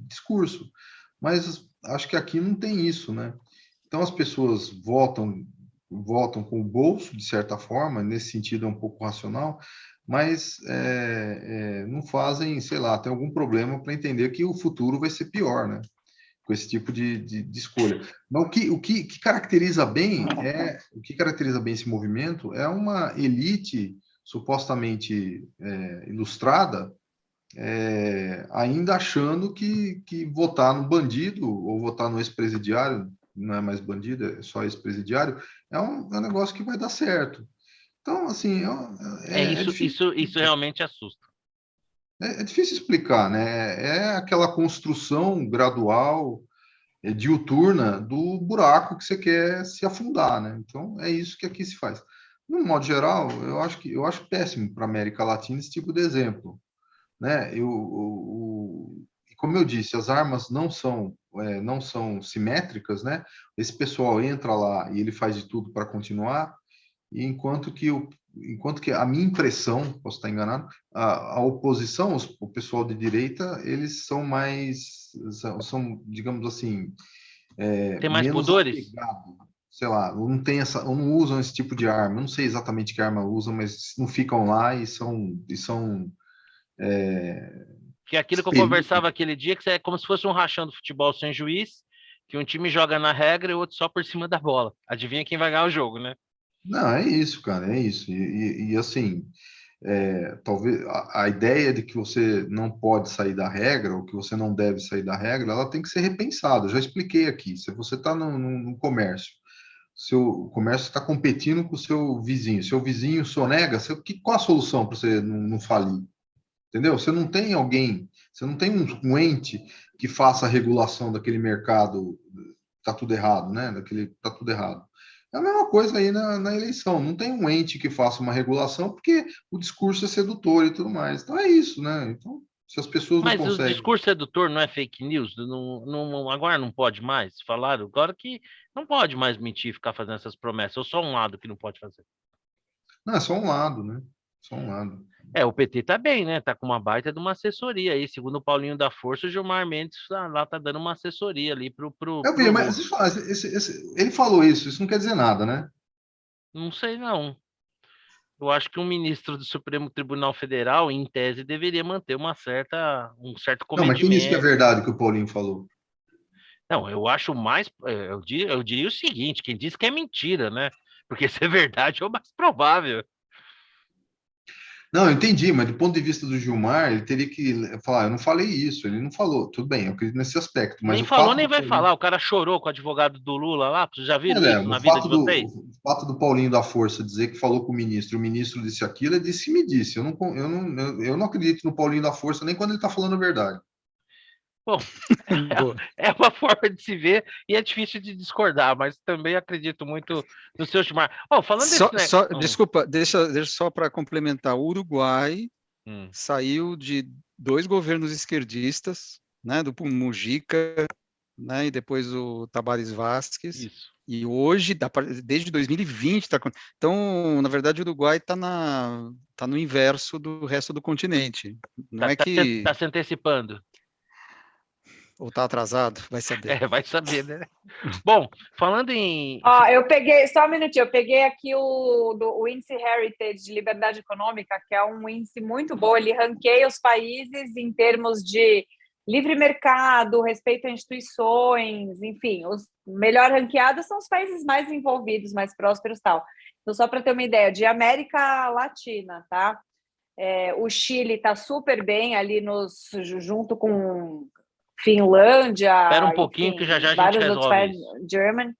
discurso. Mas acho que aqui não tem isso, né? Então as pessoas votam com o bolso, de certa forma, nesse sentido é um pouco racional, mas não fazem, sei lá, tem algum problema para entender que o futuro vai ser pior, né? Com esse tipo de escolha. Mas o que caracteriza bem o que caracteriza bem esse movimento é uma elite supostamente ilustrada, ainda achando que votar no bandido ou votar no ex-presidiário, não é mais bandido, é só ex-presidiário, é um negócio que vai dar certo. Então, assim, é difícil. Isso realmente assusta. É difícil explicar, né? É aquela construção gradual, diuturna do buraco que você quer se afundar, né? Então, é isso que aqui se faz. No modo geral, eu acho péssimo para a América Latina esse tipo de exemplo, né? Como eu disse, as armas não são simétricas, né? Esse pessoal entra lá e ele faz de tudo para continuar, e enquanto que a minha impressão, posso estar enganado, a oposição, o pessoal de direita, eles são mais, digamos assim, Tem mais menos pudores? apegado, sei lá, não tem ou não usam esse tipo de arma. Eu não sei exatamente que arma usam, mas não ficam lá e são Que é aquilo que eu expelidos. conversava aquele dia, que é como se fosse um rachão do futebol sem juiz, que um time joga na regra e o outro só por cima da bola. Adivinha quem vai ganhar o jogo, né? Não, é isso, cara, é isso. E assim, talvez a ideia de que você não pode sair da regra, ou que você não deve sair da regra, ela tem que ser repensada. Eu já expliquei aqui. Se você está no comércio, seu comércio está competindo com o seu vizinho sonega, qual a solução para você não falir? Entendeu? Você não tem alguém, você não tem um ente que faça a regulação daquele mercado, tá tudo errado, né? Tá tudo errado. É a mesma coisa aí na eleição. Não tem um ente que faça uma regulação, porque o discurso é sedutor e tudo mais. Então é isso, né? Então, se as pessoas não Mas o conseguem. discurso sedutor não é fake news? Agora não pode mais? Falaram agora que não pode mais mentir, ficar fazendo essas promessas. Ou só um lado que não pode fazer. Não, é só um lado, né? Só um lado. O PT tá bem, né? Tá com uma baita de uma assessoria aí. Segundo o Paulinho da Força, o Gilmar Mendes lá tá dando uma assessoria ali Eu vi, pro mas Lula. deixa eu falar, ele falou isso não quer dizer nada, né? Não sei, não. Eu acho que um ministro do Supremo Tribunal Federal, em tese, deveria manter um certo Não, mas quem disse que é comedimento. verdade que o Paulinho falou? Não, eu acho mais. Eu diria o seguinte: quem diz que é mentira, né? Porque se é verdade é o mais provável. Não, eu entendi, mas do ponto de vista do Gilmar, ele teria que falar, eu não falei isso, ele não falou. Tudo bem, eu acredito nesse aspecto, mas Nem o falou, fato nem do vai Paulinho, falar. O cara chorou com o advogado do Lula lá. Vocês já viram isso o na vida fato de vocês? o fato do Paulinho da Força dizer que falou com o ministro disse aquilo, ele disse que me disse. Eu não acredito no Paulinho da Força nem quando ele está falando a verdade. Bom, Boa. é uma forma de se ver e é difícil de discordar, mas também acredito muito no seu Gilmar. Oh, falando desse negócio. Desculpa, deixa só para complementar. O Uruguai Hum, saiu de 2 governos esquerdistas, né, do Mujica, né, e depois o Tabares Vázquez, isso. e hoje, desde 2020, então, na verdade, o Uruguai está tá no inverso do resto do continente. Não Tá, é tá, se- que tá se antecipando. ou está atrasado, vai saber. Vai saber, né? Bom, falando em. Ó, eu peguei, só um minutinho, eu peguei aqui o índice Heritage de liberdade econômica, que é um índice muito bom, ele ranqueia os países em termos de livre mercado, respeito a instituições, enfim, os melhor ranqueados são os países mais envolvidos, mais prósperos e tal. Então, só para ter uma ideia, de América Latina, tá? O Chile está super bem ali junto com Finlândia, Espera um pouquinho enfim, que já a gente vários outros resolve países, isso. German,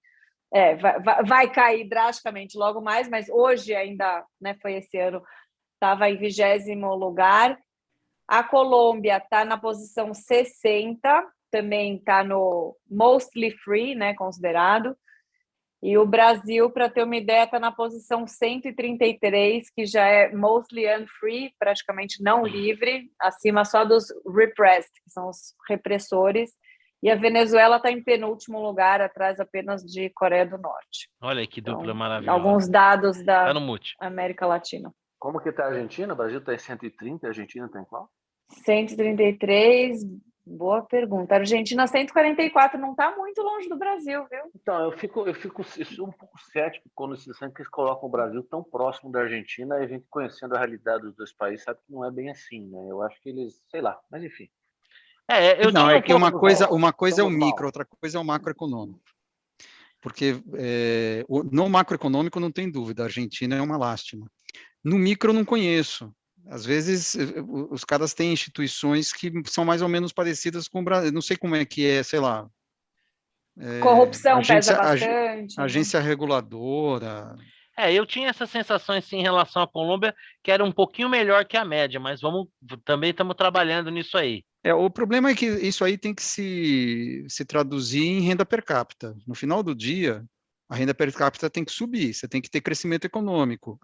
vai cair drasticamente logo mais, mas hoje ainda, né, foi esse ano, estava em 20º lugar. A Colômbia está na posição 60, também está no mostly free, né, considerado. E o Brasil, para ter uma ideia, está na posição 133, que já é mostly unfree, praticamente não livre, acima só dos repressed, que são os repressores. E a Venezuela está em penúltimo lugar, atrás apenas de Coreia do Norte. Olha aí que dupla Então, maravilhosa. alguns dados Tá da no mute. América Latina. Como que está a Argentina? O Brasil está em 130, a Argentina está em qual? 133, boa pergunta. A Argentina 144 não está muito longe do Brasil, viu? Então, eu sou um pouco cético quando eles colocam o Brasil tão próximo da Argentina e a gente conhecendo a realidade dos dois países sabe que não é bem assim, né? Eu acho que eles, sei lá, mas enfim. Eu Não, tinha é um que pouco. uma coisa é o Vamos mal. micro, outra coisa é o macroeconômico. Porque no macroeconômico não tem dúvida, a Argentina é uma lástima. No micro eu não conheço. Às vezes os caras têm instituições que são mais ou menos parecidas com o Brasil. Não sei como é que é, sei lá. Corrupção pesa bastante. Agência reguladora. Eu tinha essa sensação assim, em relação à Colômbia, que era um pouquinho melhor que a média, mas também estamos trabalhando nisso aí. O problema é que isso aí tem que se traduzir em renda per capita. No final do dia, a renda per capita tem que subir, você tem que ter crescimento econômico.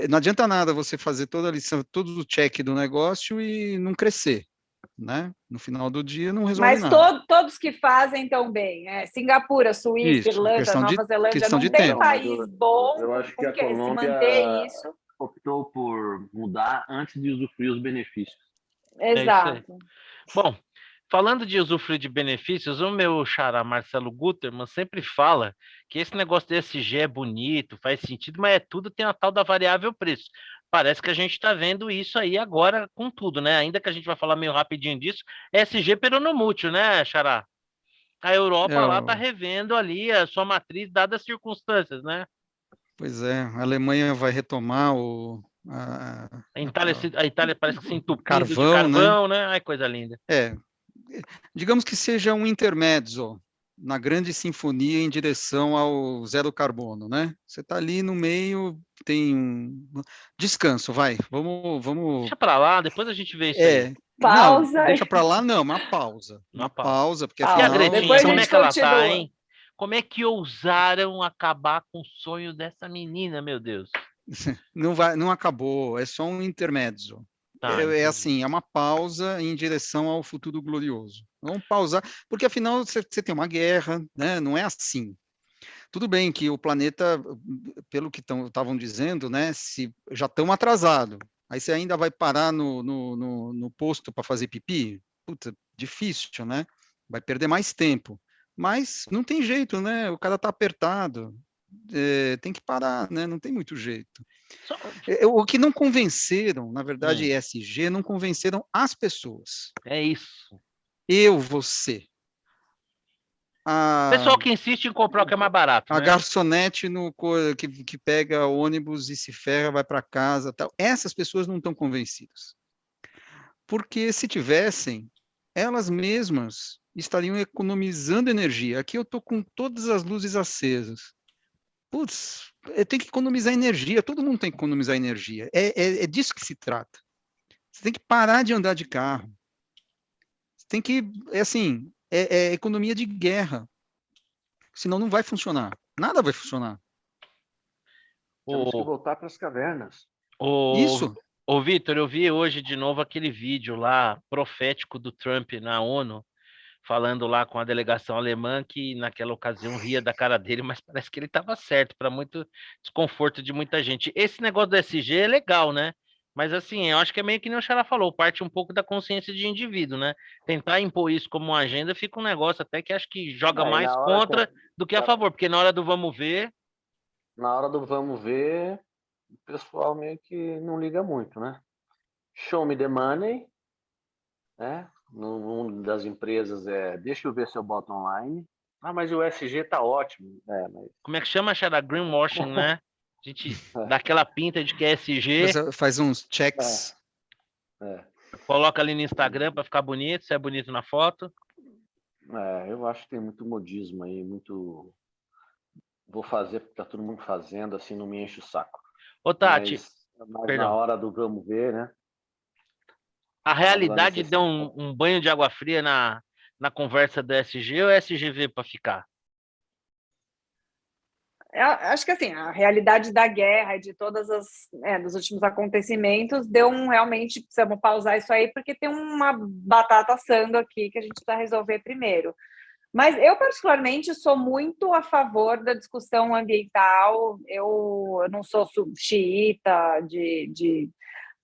Não adianta nada você fazer toda a lição, todo o check do negócio e não crescer, né? No final do dia não resolve nada. Mas todos que fazem tão bem, Singapura, Suíça, Isso, Irlanda, Nova Zelândia, questão não de tem tempo. país bom Eu acho que a com que se Colômbia manter isso. optou por mudar antes de usufruir os benefícios. É isso aí. Exato. Bom, falando de usufruir de benefícios, o meu xará Marcelo Gutermann sempre fala que esse negócio de ESG é bonito, faz sentido, mas tudo tem a tal da variável preço. Parece que a gente está vendo isso aí agora com tudo, né? Ainda que a gente vai falar meio rapidinho disso, ESG peronomútil, né, xará? A É, Europa lá está revendo ali a sua matriz, dadas as circunstâncias, né? pois é, a Alemanha vai retomar A Itália parece que se entupindo de carvão, né? carvão, né? Ai, coisa linda. Digamos que seja um intermezzo na grande sinfonia em direção ao zero carbono, né? Você está ali no meio, tem um descanso, vai, vamos. Deixa para lá, depois a gente vê isso aí. Pausa. Não, deixa para lá, não, uma pausa, porque E a afinal Gretinha, como é que ela continua. tá, hein? Como é que ousaram acabar com o sonho dessa menina, meu Deus? não acabou, é só um intermezzo. Tá, É assim, é uma pausa em direção ao futuro glorioso. Vamos pausar, porque afinal você tem uma guerra, né? Não é assim. Tudo bem que o planeta, pelo que estavam dizendo, né? Se já estão atrasados, aí você ainda vai parar no posto para fazer pipi? Puta, difícil, né? Vai perder mais tempo. Mas não tem jeito, né? O cara está apertado. Tem que parar, né? Não tem muito jeito. O que não convenceram, na verdade, ESG, não convenceram as pessoas. É isso. Eu, você. Pessoal que insiste em comprar o que é mais barato. A né? garçonete que pega ônibus e se ferra, vai para casa, tal. Essas pessoas não estão convencidas. Porque se tivessem, elas mesmas estariam economizando energia. Aqui eu estou com todas as luzes acesas. Putz, tem que economizar energia, todo mundo tem que economizar energia. É disso que se trata. Você tem que parar de andar de carro. Você tem que, é economia de guerra. Senão não vai funcionar. Nada vai funcionar. Temos que voltar para as cavernas. Isso. Ô, Vitor, eu vi hoje de novo aquele vídeo lá, profético do Trump na ONU, falando lá com a delegação alemã, que naquela ocasião ria da cara dele, mas parece que ele estava certo, para muito desconforto de muita gente. Esse negócio do SG é legal, né? Mas assim, eu acho que é meio que nem o Xará falou, parte um pouco da consciência de indivíduo, né? Tentar impor isso como uma agenda fica um negócio até que acho que joga mais contra do que a favor, porque na hora do vamos ver... Na hora do vamos ver, o pessoal meio que não liga muito, né? Show me the money, né? No mundo das empresas deixa eu ver se eu boto online. Ah, mas o SG tá ótimo. Mas... Como é que chama, Xará? Greenwashing, né? A gente dá aquela pinta de que é SG. Faz uns checks. Coloca ali no Instagram para ficar bonito, se é bonito na foto. Eu acho que tem muito modismo aí, muito... Vou fazer porque tá todo mundo fazendo, assim não me enche o saco. Ô, Tati, mas na hora do vamos ver, né? A realidade deu um banho de água fria na conversa do SG ou o SG veio para ficar? Eu acho que assim, a realidade da guerra e de todas dos últimos acontecimentos deu realmente, precisamos pausar isso aí, porque tem uma batata assando aqui que a gente precisa resolver primeiro. Mas eu, particularmente, sou muito a favor da discussão ambiental. Eu não sou xiita de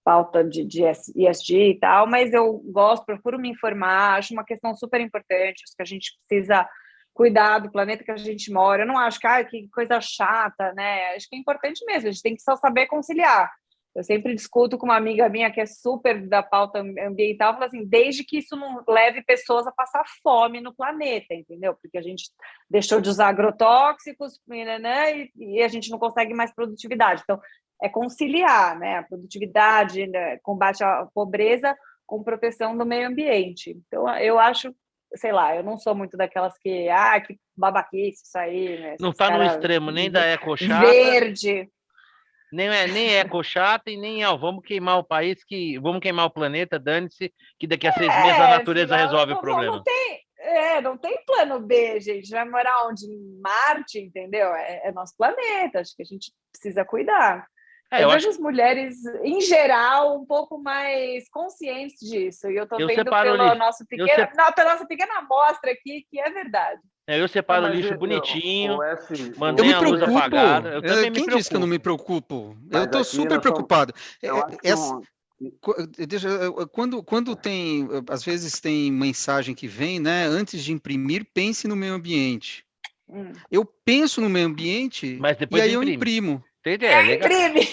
pauta de ESG e tal, mas eu procuro me informar, acho uma questão super importante, acho que a gente precisa cuidar do planeta que a gente mora. Eu não acho que coisa chata, né? Acho que é importante mesmo, a gente tem que só saber conciliar. Eu sempre discuto com uma amiga minha que é super da pauta ambiental, fala assim, desde que isso não leve pessoas a passar fome no planeta, entendeu? Porque a gente deixou de usar agrotóxicos, né, e a gente não consegue mais produtividade. Então, é conciliar, né, a produtividade, né, combate à pobreza com proteção do meio ambiente. Então, eu acho, sei lá, eu não sou muito daquelas que babaquice isso aí, né? Não está no extremo nem da ecochata. Verde. Nem ecochata e nem vamos queimar o país, vamos queimar o planeta, dane-se, que daqui a 6 meses a natureza resolve o problema. Não tem plano B, gente. Vai morar onde? Em Marte, entendeu? É nosso planeta, acho que a gente precisa cuidar. Eu vejo as mulheres, em geral, um pouco mais conscientes disso. E eu estou vendo pela nossa pequena amostra aqui que é verdade. Eu separo o lixo bonitinho, mantenho a luz apagada. Quem disse que eu não me preocupo? Eu estou super preocupado. Quando tem, às vezes tem mensagem que vem, né? Antes de imprimir, pense no meio ambiente. Eu penso no meio ambiente Mas e depois aí eu imprime. imprimo. Entendi? É legal. Imprime!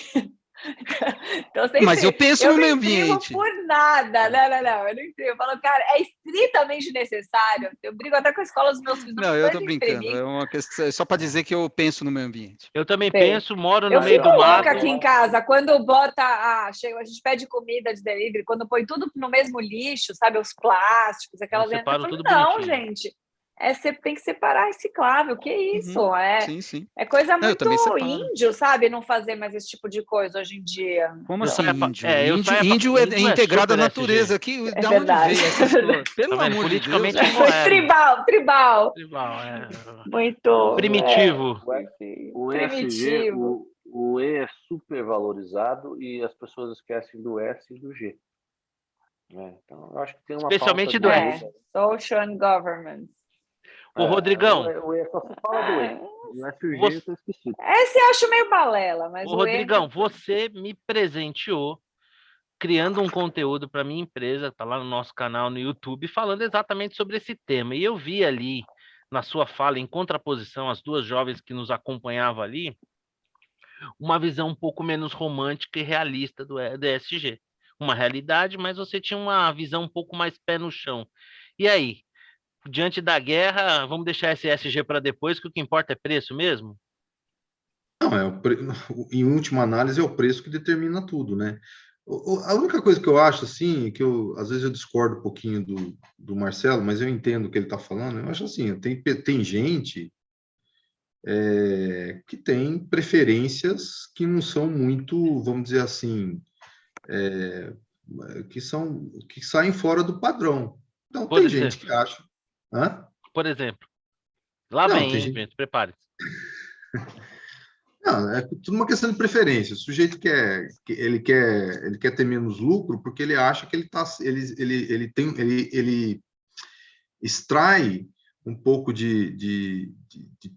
Então, Mas eu penso eu no não meio imprimo ambiente. por nada. Não, eu não imprimo. Eu falo, cara, é estritamente necessário. Eu brigo até com a escola dos meus filhos. Não, eu tô Pode brincando. imprimir. É uma questão, é só para dizer que eu penso no meio ambiente. Eu também Sei. penso, moro no Eu meio fico do louca mato. aqui em casa, quando bota, a gente pede comida de delivery, quando põe tudo no mesmo lixo, sabe, os plásticos, aquelas... Eu Eu separo falo, tudo não, bonitinho. gente, você tem que separar reciclável, que isso? Sim, sim. É coisa Não, eu muito também separo. índio, sabe, não fazer mais esse tipo de coisa hoje em dia. Como Eu assim, saio pra- índio? é, eu saio pra- Índio é índio é integrado à super natureza. SG. Aqui, É da onde verdade. veio essa história? Pelo Tá vendo? amor de Deus. Politicamente incorreto. Tribal. Tribal, Muito. primitivo. O ESG, Primitivo. o E é super valorizado e as pessoas esquecem do S e do G. Então, eu acho que tem uma Especialmente falta do de... S. Social and governance. Ô, Rodrigão, O E só se fala do E. O S e o G você- eu tô esquecido. Esse eu acho meio balela, mas ô, o Rodrigão, você me presenteou criando um conteúdo para minha empresa, tá lá no nosso canal no YouTube, falando exatamente sobre esse tema. E eu vi ali, na sua fala, em contraposição às duas jovens que nos acompanhavam ali, uma visão um pouco menos romântica e realista do ESG. Uma realidade, mas você tinha uma visão um pouco mais pé no chão. E aí, diante da guerra, vamos deixar esse ESG para depois, que o que importa é preço mesmo? Não, em última análise, é o preço que determina tudo, né? A única coisa que eu acho, assim, que às vezes eu discordo um pouquinho do Marcelo, mas eu entendo o que ele está falando, eu acho assim, tem gente que tem preferências que não são muito, vamos dizer assim, que saem fora do padrão. Então, Por tem gente exemplo, que acha... Hã? por exemplo, lá Não, vem, tem hein, gente... gente, prepare-se. Não, é tudo uma questão de preferência. O sujeito ele quer ter menos lucro porque ele acha que ele extrai um pouco de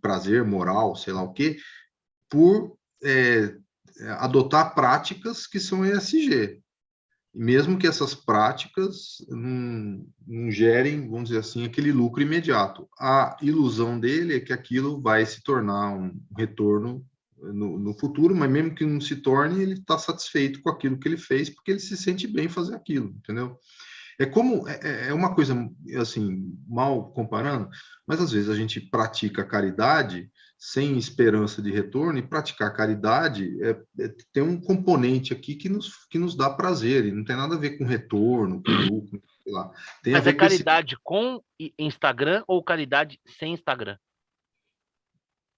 prazer moral, sei lá o quê, por adotar práticas que são ESG. E mesmo que essas práticas não gerem, vamos dizer assim, aquele lucro imediato. A ilusão dele é que aquilo vai se tornar um retorno no futuro, mas mesmo que não se torne, ele está satisfeito com aquilo que ele fez, porque ele se sente bem em fazer aquilo, entendeu? É uma coisa, assim, mal comparando, mas às vezes a gente pratica caridade sem esperança de retorno, e praticar caridade tem um componente aqui que nos dá prazer, e não tem nada a ver com retorno, com lucro, sei lá. Tem a Mas é ver com esse... caridade com Instagram ou caridade sem Instagram?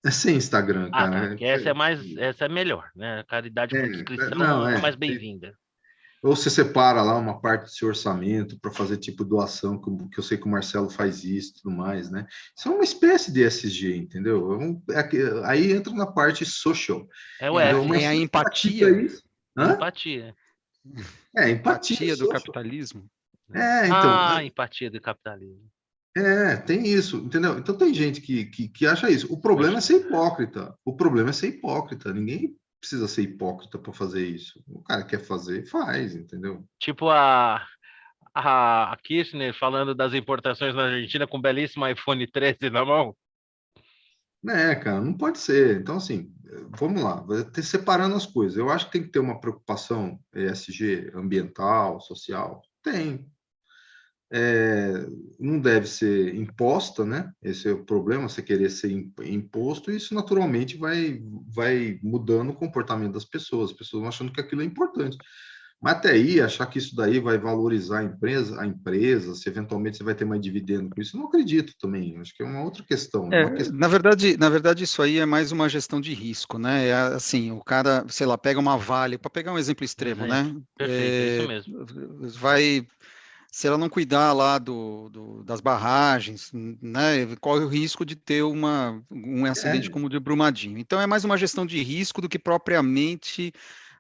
É sem Instagram, Ah, tá. cara. Que essa é melhor, né? Caridade com descrição Não, é mais bem-vinda. Ou você separa lá uma parte do seu orçamento para fazer tipo doação, que eu sei que o Marcelo faz isso e tudo mais, né? Isso é uma espécie de ESG, entendeu? Aí entra na parte social. É o Entendeu? S, Mas É a se empatia. pratica isso... Hã? empatia. Empatia Empatia do social. capitalismo. Então, Empatia do capitalismo. tem isso, entendeu? Então tem gente que acha isso. O problema é ser hipócrita. O problema é ser hipócrita. Ninguém precisa ser hipócrita para fazer isso. O cara quer fazer, faz, entendeu? Tipo a Kirchner falando das importações na Argentina com o belíssimo iPhone 13 na mão. Cara, não pode ser. Então, assim, vamos lá, separando as coisas. Eu acho que tem que ter uma preocupação ESG, ambiental, social. Tem. Não deve ser imposta, né? Esse é o problema, você querer ser imposto, e isso naturalmente vai mudando o comportamento das pessoas. As pessoas vão achando que aquilo é importante. Mas até aí, achar que isso daí vai valorizar a empresa, se eventualmente você vai ter mais dividendo com isso, eu não acredito também. Acho que é uma outra questão. Na verdade, isso aí é mais uma gestão de risco, né? É assim, o cara, sei lá, pega uma Vale, para pegar um exemplo extremo, né? Perfeito, é isso mesmo. Se ela não cuidar lá das barragens, né, corre o risco de ter um acidente como o de Brumadinho. Então, é mais uma gestão de risco do que propriamente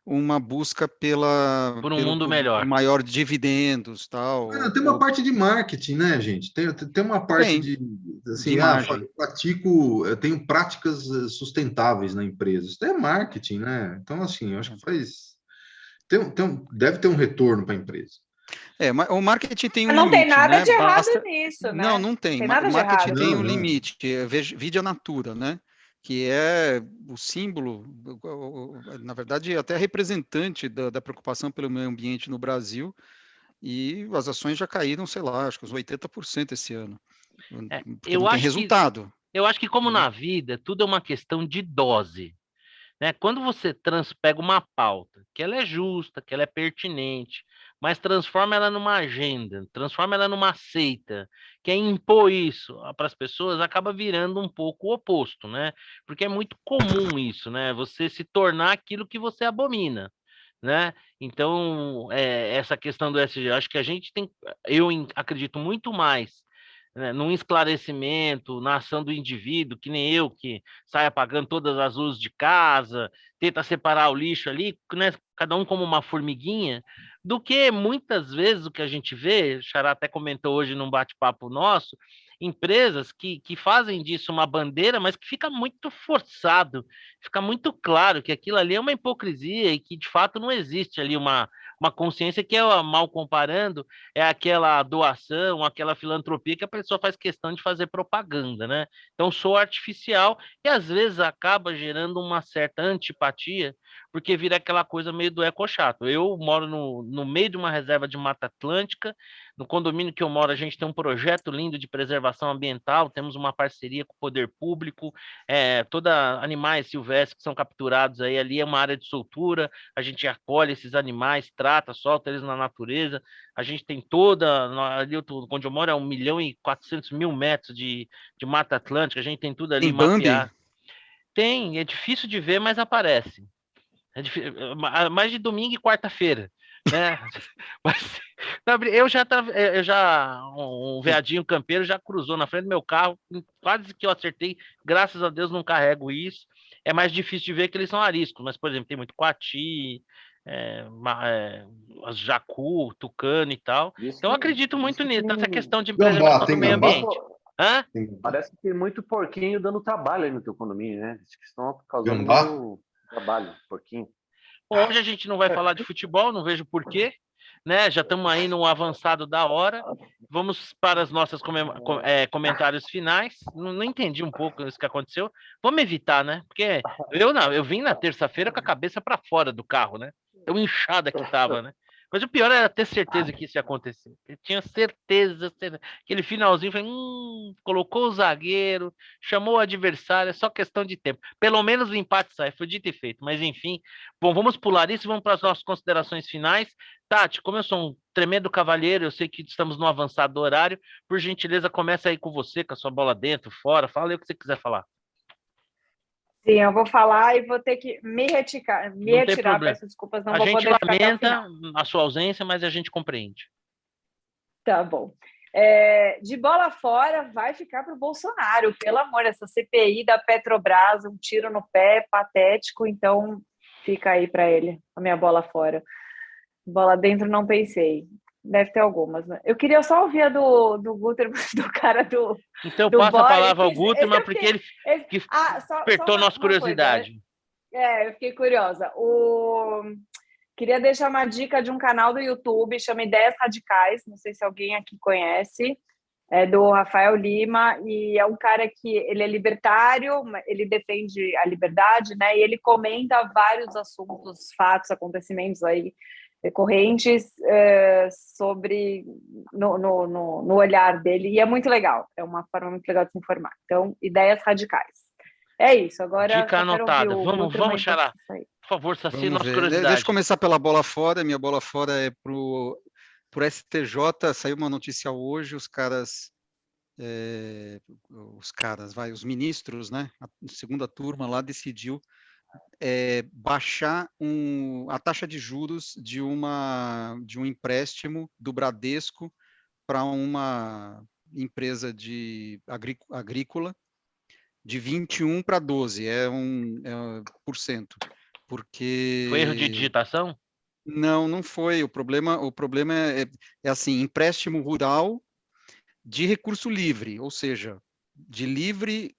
uma busca Por um mundo melhor. por maior dividendos, tal. Tem uma parte de marketing, né, gente? Tem uma parte de assim, imagem. eu tenho práticas sustentáveis na empresa. Isso é marketing, né? Então, assim, eu acho que faz... deve ter um retorno para a empresa. O marketing tem um não limite, tem nada né? de errado nisso, né? Não, não tem. Tem nada O de marketing errado. tem um Não. limite, vide a natura, né? Que é o símbolo, na verdade, até representante da preocupação pelo meio ambiente no Brasil, e as ações já caíram, sei lá, acho que uns 80% esse ano, porque não tem resultado. Eu acho que, como na vida, tudo é uma questão de dose. Né? Quando você pega uma pauta, que ela é justa, que ela é pertinente, mas transforma ela numa agenda, transforma ela numa seita, quer impor isso para as pessoas, acaba virando um pouco o oposto, né? Porque é muito comum isso, né? Você se tornar aquilo que você abomina. Né? Então, essa questão do ESG, acho que a gente tem, acredito muito mais, né, num esclarecimento, na ação do indivíduo, que nem eu, que sai apagando todas as luzes de casa, tenta separar o lixo ali, né, cada um como uma formiguinha, do que muitas vezes o que a gente vê, o Xará até comentou hoje num bate-papo nosso, empresas que fazem disso uma bandeira, mas que fica muito forçado, fica muito claro que aquilo ali é uma hipocrisia e que de fato não existe ali uma consciência que é, mal comparando, é aquela doação, aquela filantropia que a pessoa faz questão de fazer propaganda, né? Então, sou artificial e às vezes acaba gerando uma certa antipatia, porque vira aquela coisa meio do ecochato. Eu moro no meio de uma reserva de Mata Atlântica, no condomínio que eu moro, a gente tem um projeto lindo de preservação ambiental, temos uma parceria com o poder público, toda animais silvestres que são capturados aí, ali é uma área de soltura, a gente acolhe esses animais, trata, solta eles na natureza, a gente tem ali onde eu moro é 1.400.000 metros de Mata Atlântica, a gente tem tudo ali Tem Bambi? mapeado. Tem, é difícil de ver, mas aparece. Mais de domingo e quarta-feira, né? Mas, um veadinho campeiro já cruzou na frente do meu carro, quase que eu acertei, graças a Deus não carrego isso. É mais difícil de ver que eles são ariscos, mas, por exemplo, tem muito coati, jacu, tucano e tal. Então, eu acredito muito nisso, nessa questão de preservação do meio ambiente. Hã? Parece que tem muito porquinho dando trabalho aí no teu condomínio, né? Diz que estão causando Gambá? muito trabalho, porquinho. Hoje a gente não vai falar de futebol, não vejo porquê, né? Já estamos aí no avançado da hora. Vamos para os nossos comentários finais. Não entendi um pouco isso que aconteceu. Vamos evitar, né? Porque eu vim na terça-feira com a cabeça para fora do carro, né? Tão inchada que estava, né? Mas o pior era ter certeza que isso ia acontecer. Eu tinha certeza. Aquele finalzinho, falei, colocou o zagueiro, chamou o adversário, é só questão de tempo. Pelo menos o empate sai, foi dito e feito. Mas enfim, bom, vamos pular isso e vamos para as nossas considerações finais. Tati, como eu sou um tremendo cavalheiro, eu sei que estamos no avançado do horário, por gentileza, começa aí com você, com a sua bola dentro, fora, fala aí o que você quiser falar. Sim, eu vou falar e vou ter que me retirar, peço desculpas, não vou poder ficar até o final. A gente lamenta a sua ausência, mas a gente compreende. Tá bom. De bola fora, vai ficar para o Bolsonaro, pelo amor, essa CPI da Petrobras, um tiro no pé, patético, então fica aí para ele, a minha bola fora. Bola dentro, não pensei. Deve ter algumas, né? Eu queria só ouvir a do Guterman, do cara do. Então eu passo a palavra ao Guterman, porque ele despertou nossa curiosidade. Eu fiquei curiosa. Queria deixar uma dica de um canal do YouTube, chama Ideias Radicais, não sei se alguém aqui conhece, é do Rafael Lima, e é um cara que ele é libertário, ele defende a liberdade, né? E ele comenta vários assuntos, fatos, acontecimentos aí recorrentes sobre no olhar dele, e é muito legal, é uma forma muito legal de se informar. Então, Ideias Radicais. É isso, agora... Dica anotada. Vamos, Xará. Por favor, sacia nossa curiosidade. Deixa eu começar pela bola fora. Minha bola fora é pro STJ. Saiu uma notícia hoje, os ministros, né? A segunda turma lá decidiu baixar a taxa de juros de um empréstimo do Bradesco para uma empresa agrícola de 21 para 12, por cento. Porque... Foi erro de digitação? Não foi. O problema é assim, empréstimo rural de recurso livre, ou seja, de livre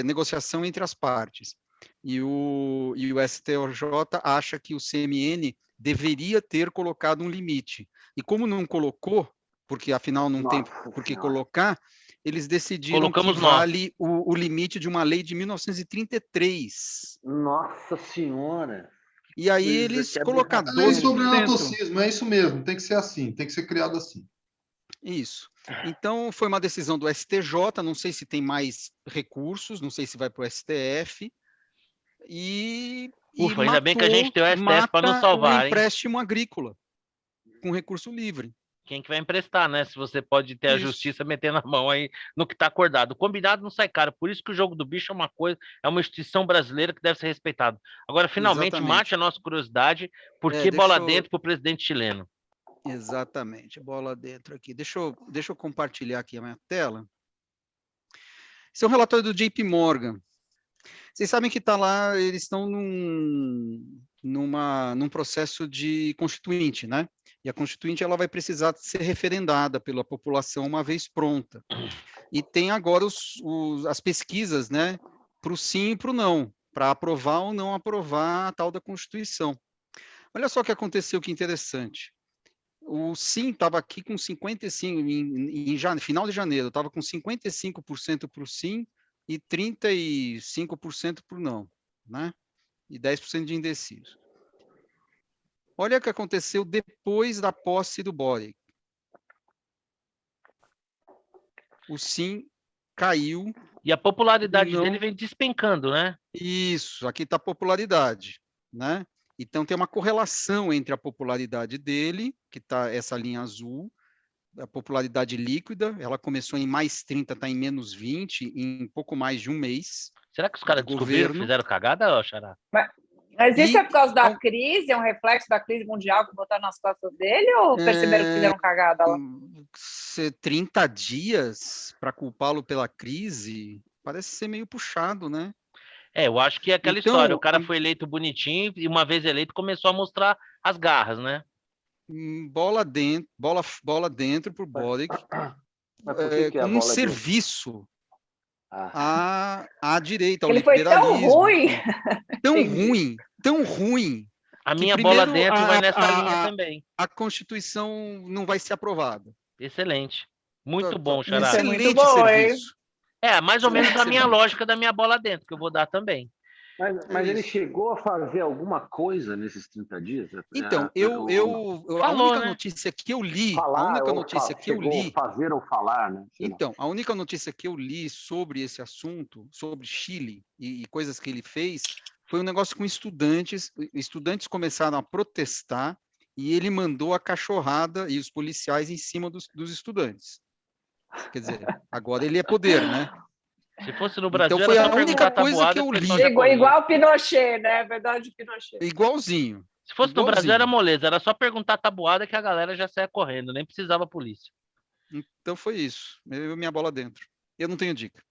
negociação entre as partes. E o STJ acha que o CMN deveria ter colocado um limite. E como não colocou, porque afinal não tem por que colocar, eles decidiram Colocamos que nós. vale o limite de uma lei de 1933. Nossa Senhora! E aí Coisa eles que é colocaram A lei sobre 12%. anatocismo, é isso mesmo, tem que ser assim, tem que ser criado assim. Isso. Então, foi uma decisão do STJ, não sei se tem mais recursos, não sei se vai para o STF, e Ufa, ainda bem que a gente tem o STF para nos mata o salvar, hein? empréstimo agrícola, com recurso livre. Quem que vai emprestar, né? Se você pode ter a Isso. justiça metendo a mão aí no que está acordado. O combinado não sai caro. Por isso que o jogo do bicho é uma coisa, é uma instituição brasileira que deve ser respeitada. Agora, finalmente, Exatamente. mate a nossa curiosidade. Por que bola dentro para o presidente chileno? Exatamente, bola dentro aqui. Deixa eu compartilhar aqui a minha tela. Esse é um relatório do JP Morgan. Vocês sabem que está lá, eles estão num processo de constituinte, né? E a constituinte ela vai precisar ser referendada pela população uma vez pronta. E tem agora as pesquisas, né? Para o sim e para o não, para aprovar ou não aprovar a tal da Constituição. Olha só o que aconteceu, que interessante. O sim estava aqui com 55%, final de janeiro, estava com 55% para o sim e 35% para o não, né? E 10% de indeciso. Olha o que aconteceu depois da posse do Boric. O sim caiu. E a popularidade não... dele vem despencando, né? Isso, aqui está a popularidade, né? Então tem uma correlação entre a popularidade dele, que está essa linha azul, a popularidade líquida, ela começou em mais 30, está em menos 20, em pouco mais de um mês. Será que os caras descobriram, fizeram cagada, Xará? Mas isso é por causa da crise? É um reflexo da crise mundial que botaram nas costas dele? Ou perceberam que fizeram cagada lá? 30 dias para culpá-lo pela crise parece ser meio puxado, né? Eu acho que é aquela história. O cara foi eleito bonitinho e uma vez eleito começou a mostrar as garras, né? Bola dentro pro Boric, como um serviço à direita, ao ele foi tão ruim. Tão ruim. A minha bola dentro vai nessa linha também. A Constituição não vai ser aprovada. Excelente. Muito bom, Xará. Excelente serviço. Mais ou menos a minha lógica da minha bola dentro, que eu vou dar também. Mas ele chegou a fazer alguma coisa nesses 30 dias? Então, a única notícia que eu li... Fazer ou falar, né? Então, a única notícia que eu li sobre esse assunto, sobre Chile e coisas que ele fez, foi um negócio com estudantes. Estudantes começaram a protestar e ele mandou a cachorrada e os policiais em cima dos estudantes. Quer dizer, agora ele é poder, né? Se fosse no Brasil, então foi a única coisa que eu li. Igual o Pinochet, né? Verdade, Pinochet. Igualzinho. Se fosse no Brasil, era moleza. Era só perguntar a tabuada que a galera já saia correndo. Nem precisava polícia. Então foi isso. Minha bola dentro. Eu não tenho dica.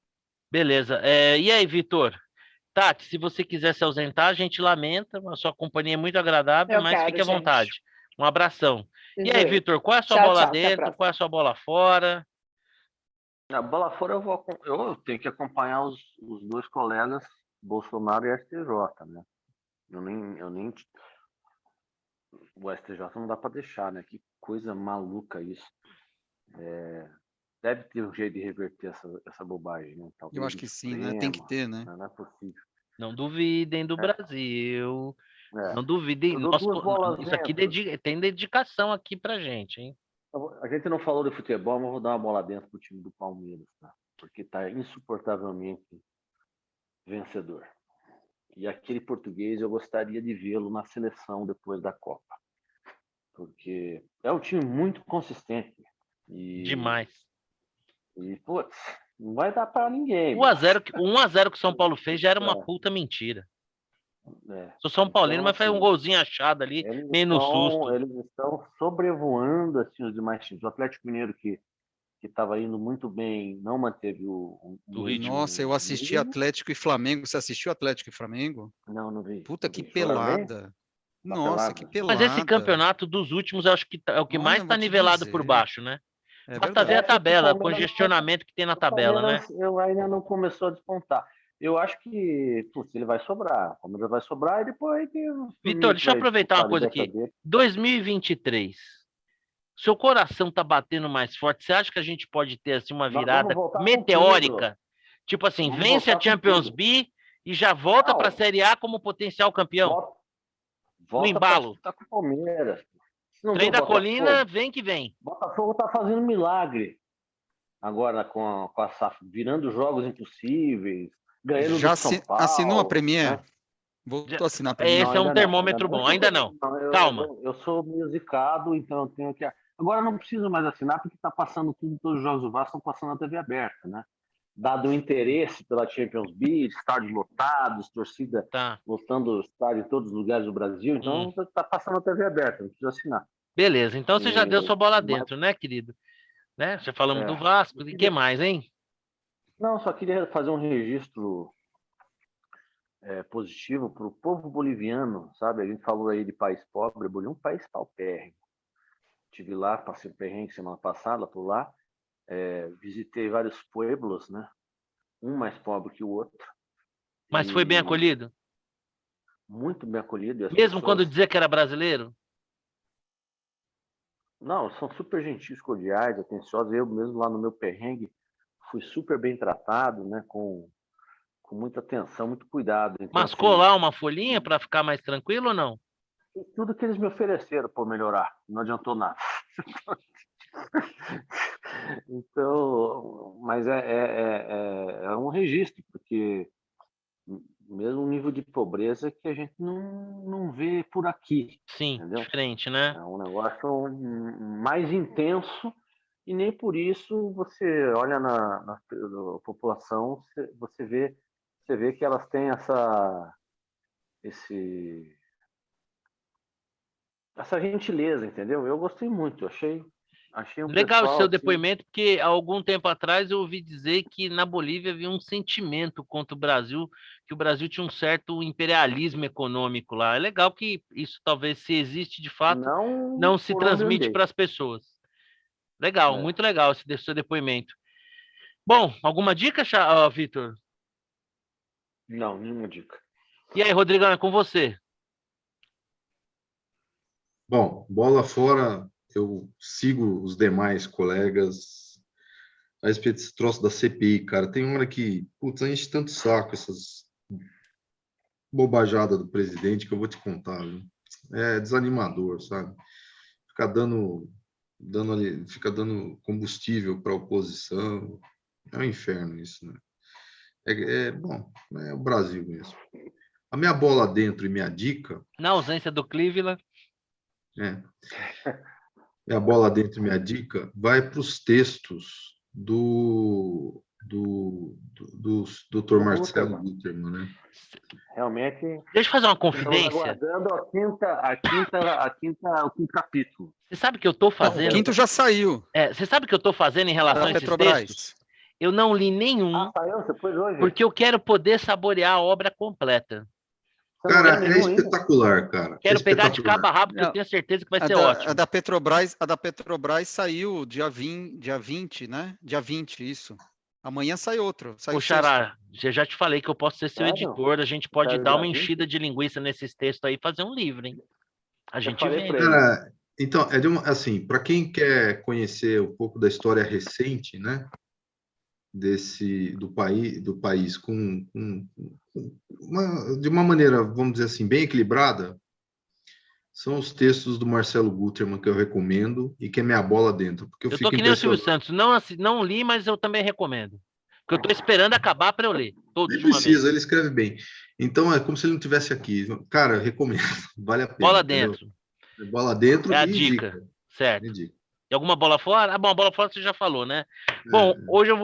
Beleza. E aí, Vitor? Tati, se você quiser se ausentar, a gente lamenta. A sua companhia é muito agradável, mas fique à vontade. Um abração. E aí, Vitor, qual é a sua bola dentro? Qual é a sua bola fora? A bola fora eu tenho que acompanhar os dois colegas, Bolsonaro e STJ, né? O STJ não dá para deixar, né? Que coisa maluca isso. Deve ter um jeito de reverter essa bobagem, né? Talvez eu acho que sim, né? Tem que ter, né? Não é possível. Não duvidem do Brasil. Não duvidem. Isso aqui tem dedicação aqui pra gente, hein? A gente não falou de futebol, mas vou dar uma bola dentro pro time do Palmeiras, tá? Porque tá insuportavelmente vencedor. E aquele português eu gostaria de vê-lo na seleção depois da Copa. Porque é um time muito consistente. Demais. E, putz, não vai dar para ninguém. 1x0 que o São Paulo fez já era uma puta mentira. Sou São Paulino, mas faz um golzinho achado ali, meio no susto. Eles estão sobrevoando assim, os demais times. O Atlético Mineiro, que estava indo muito bem, não manteve o ritmo. Nossa, eu assisti Atlético e Flamengo. Você assistiu Atlético e Flamengo? Não vi. Puta, que pelada. Nossa, que pelada. Mas esse campeonato dos últimos, eu acho que é o que mais está nivelado por baixo, né? Basta ver a tabela, o congestionamento que tem na tabela, né? Eu ainda não começou a despontar. Eu acho que, putz, ele vai sobrar. O Palmeiras vai sobrar e depois Vitor, deixa eu aproveitar uma coisa aqui. 2023. Seu coração tá batendo mais forte. Você acha que a gente pode ter assim uma virada meteórica? Tipo assim, vence a Champions League e já volta para a Série A como potencial campeão? Volta no embalo. Tá com o Palmeiras. Trem da Colina, vem que vem. Botafogo tá fazendo milagre. Agora com a SAF, virando jogos impossíveis, ganhando já do São Paulo. Assinou a Premier? Né? Voltou a assinar a Premier. Esse é um termômetro bom. Ainda não. Calma. Eu sou musicado, então eu tenho que... Agora não preciso mais assinar, porque está passando tudo, todos os jogos do Vasco estão passando na TV aberta, né? Dado o interesse pela Champions League, estádios lotados, torcida lotando o estádio em todos os lugares do Brasil, então está passando na TV aberta, não precisa assinar. Beleza, então você já deu sua bola dentro, né, querido? Né? Já falamos do Vasco, e o que mais, hein? Não, só queria fazer um registro positivo para o povo boliviano, sabe? A gente falou aí de país pobre, Bolívia é um país paupérrimo. Estive lá, passei o perrengue semana passada por lá, visitei vários pueblos, né? Um mais pobre que o outro. Mas foi bem acolhido? Muito bem acolhido. Mesmo pessoas... quando dizia que era brasileiro? Não, são super gentis, cordiais, atenciosos. Eu mesmo lá no meu perrengue fui super bem tratado, né? Com muita atenção, muito cuidado. Então, mascou lá uma folhinha para ficar mais tranquilo ou não? Tudo que eles me ofereceram para melhorar, não adiantou nada. Então, mas é um registro, porque mesmo um nível de pobreza que a gente não vê por aqui. Sim, entendeu? Diferente, né? É um negócio mais intenso e nem por isso você olha na população, você vê que elas têm essa gentileza, entendeu? Eu gostei muito, achei um legal pessoal, o seu depoimento, porque há algum tempo atrás eu ouvi dizer que na Bolívia havia um sentimento contra o Brasil, que o Brasil tinha um certo imperialismo econômico lá. É legal que isso talvez, se existe de fato, não se transmite para as pessoas. Legal, muito legal esse seu depoimento. Bom, alguma dica, Vitor? Não, nenhuma dica. E aí, Rodrigão, é com você. Bom, bola fora, eu sigo os demais colegas a respeito desse troço da CPI, cara. Tem hora que, putz, a gente tanto saco essas bobajadas do presidente que eu vou te contar, viu? É desanimador, sabe? Fica dando combustível para a oposição. É um inferno isso, né? Bom, é o Brasil mesmo. A minha bola dentro e minha dica... Na ausência do Cleveland... Minha bola dentro e minha dica vai para os textos do Dr. Marcelo Gutermann, né? Realmente... Deixa eu fazer uma confidência. Aguardando o quinto capítulo. Você sabe o que eu estou fazendo? O quinto já saiu. Você sabe o que eu estou fazendo em relação a esses textos? Eu não li nenhum, saiu? Você pôs hoje? Porque eu quero poder saborear a obra completa. Cara, é espetacular, cara. Quero pegar de cabo a rabo, porque eu tenho certeza que vai ser ótimo. A da Petrobras saiu dia 20, né? Dia 20, isso. Amanhã sai outro. Ô, Xará, já te falei que eu posso ser seu editor, a gente pode dar uma enchida de linguiça nesses textos aí e fazer um livro, hein? A gente vê. Cara, então, assim, para quem quer conhecer um pouco da história recente, né? Do país de uma maneira, vamos dizer assim, bem equilibrada, são os textos do Marcelo Gutermann que eu recomendo e que é minha bola dentro. Porque eu tô que nem o Silvio Santos, não li, mas eu também recomendo. Porque eu tô esperando acabar para eu ler. Nem precisa, ele escreve bem. Então é como se ele não tivesse aqui. Cara, eu recomendo, vale a pena. Bola dentro. Bola dentro é a dica. Certo. E alguma bola fora? Bom, a bola fora você já falou, né? Bom, hoje eu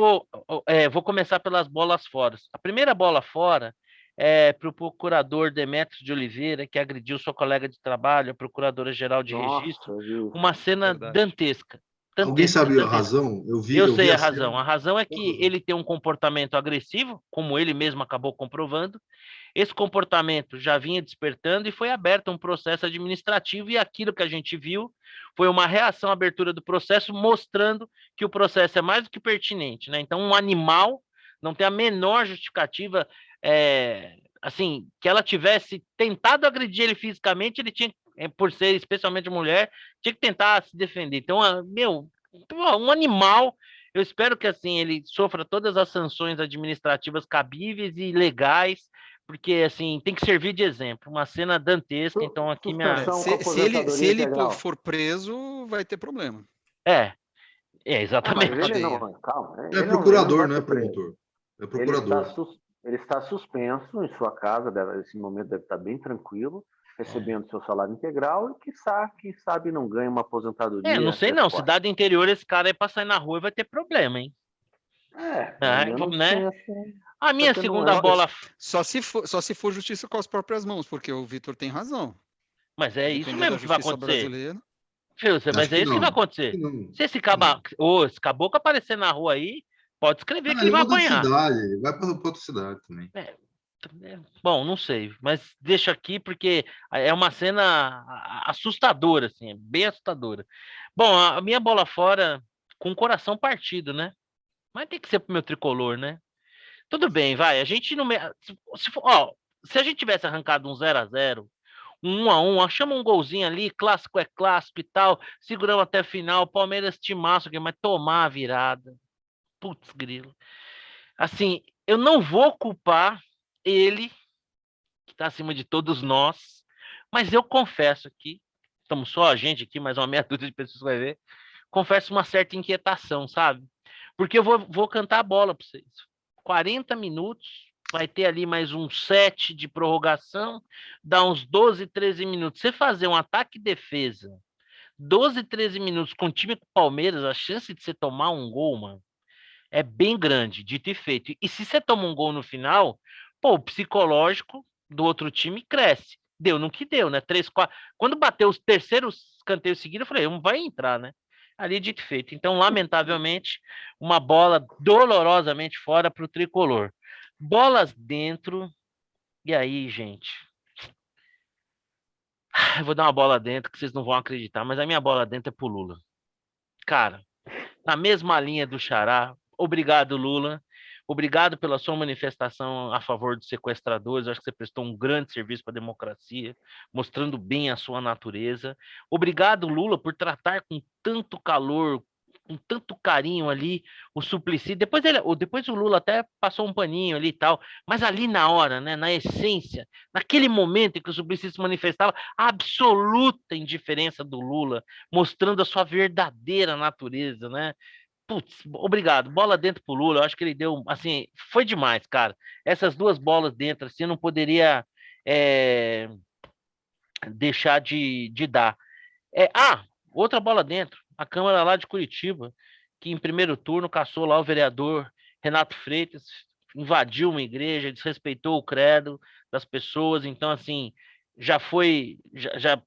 vou começar pelas bolas fora. A primeira bola fora é para o procurador Demétrio de Oliveira, que agrediu sua colega de trabalho, a procuradora-geral de registro, uma cena dantesca. Alguém sabe a razão? Eu sei a razão. A razão é que ele tem um comportamento agressivo, como ele mesmo acabou comprovando. Esse comportamento já vinha despertando e foi aberto um processo administrativo, e aquilo que a gente viu foi uma reação à abertura do processo, mostrando que o processo é mais do que pertinente, né? Então, um animal Não tem a menor justificativa, assim, que ela tivesse tentado agredir ele fisicamente, ele tinha, por ser especialmente mulher, tinha que tentar se defender. Então, um animal. Eu espero que assim ele sofra todas as sanções administrativas cabíveis e legais, porque assim tem que servir de exemplo. Uma cena dantesca. Então aqui minha se ele for preso, vai ter problema. Exatamente. Mas ele não, calma. É procurador, não é promotor. É procurador. Ele está suspenso em sua casa, nesse momento deve estar bem tranquilo, recebendo seu salário integral e quem sabe não ganha uma aposentadoria. Não sei não, cidade interior esse cara aí pra sair na rua vai ter problema, hein? Né? A minha segunda bola... Só se for justiça com as próprias mãos, porque o Vitor tem razão. Mas é isso mesmo que vai acontecer. Mas é isso que vai acontecer. Se esse caboclo aparecer na rua aí, pode escrever que ele vai apanhar. Vai para outra cidade também. Bom, não sei, mas deixa aqui porque é uma cena assustadora, assim, bem assustadora. Bom, a minha bola fora com o coração partido, né? Mas tem que ser pro meu tricolor, né? Tudo bem, vai. A gente não. Se a gente tivesse arrancado um 0-0, um 1-1, chama um golzinho ali, clássico é clássico e tal, seguramos até a final, Palmeiras timaço aqui, mas tomar a virada. Putz, grilo. Assim, eu não vou culpar ele, que está acima de todos nós, mas eu confesso aqui, estamos só a gente aqui, mais uma meia dúzia de pessoas vai ver, confesso uma certa inquietação, sabe? Porque eu vou cantar a bola para vocês. 40 minutos, vai ter ali mais um 7 de prorrogação, dá uns 12, 13 minutos. Você fazer um ataque e defesa, 12, 13 minutos com o time do Palmeiras, a chance de você tomar um gol, mano, é bem grande, dito e feito. E se você toma um gol no final, o psicológico do outro time cresce. Deu no que deu, né? 3, 4. Quando bateu os terceiros escanteios seguidos, eu falei, não vai entrar, né? Ali dito e feito. Então, lamentavelmente, uma bola dolorosamente fora para o tricolor. Bolas dentro. E aí, gente? Eu vou dar uma bola dentro que vocês não vão acreditar, mas a minha bola dentro é pro Lula. Cara, na mesma linha do Xará, obrigado, Lula. Obrigado pela sua manifestação a favor dos sequestradores. Eu acho que você prestou um grande serviço para a democracia, mostrando bem a sua natureza. Obrigado, Lula, por tratar com tanto calor, com tanto carinho ali o Suplicy. Depois o Lula até passou um paninho ali e tal, mas ali na hora, né, na essência, naquele momento em que o Suplicy se manifestava, a absoluta indiferença do Lula, mostrando a sua verdadeira natureza, né? Putz, obrigado. Bola dentro pro Lula. Eu acho que ele deu, assim, foi demais, cara. Essas duas bolas dentro, assim, eu não poderia deixar de dar. Outra bola dentro. A Câmara lá de Curitiba, que em primeiro turno caçou lá o vereador Renato Freitas, invadiu uma igreja, desrespeitou o credo das pessoas. Então, assim, já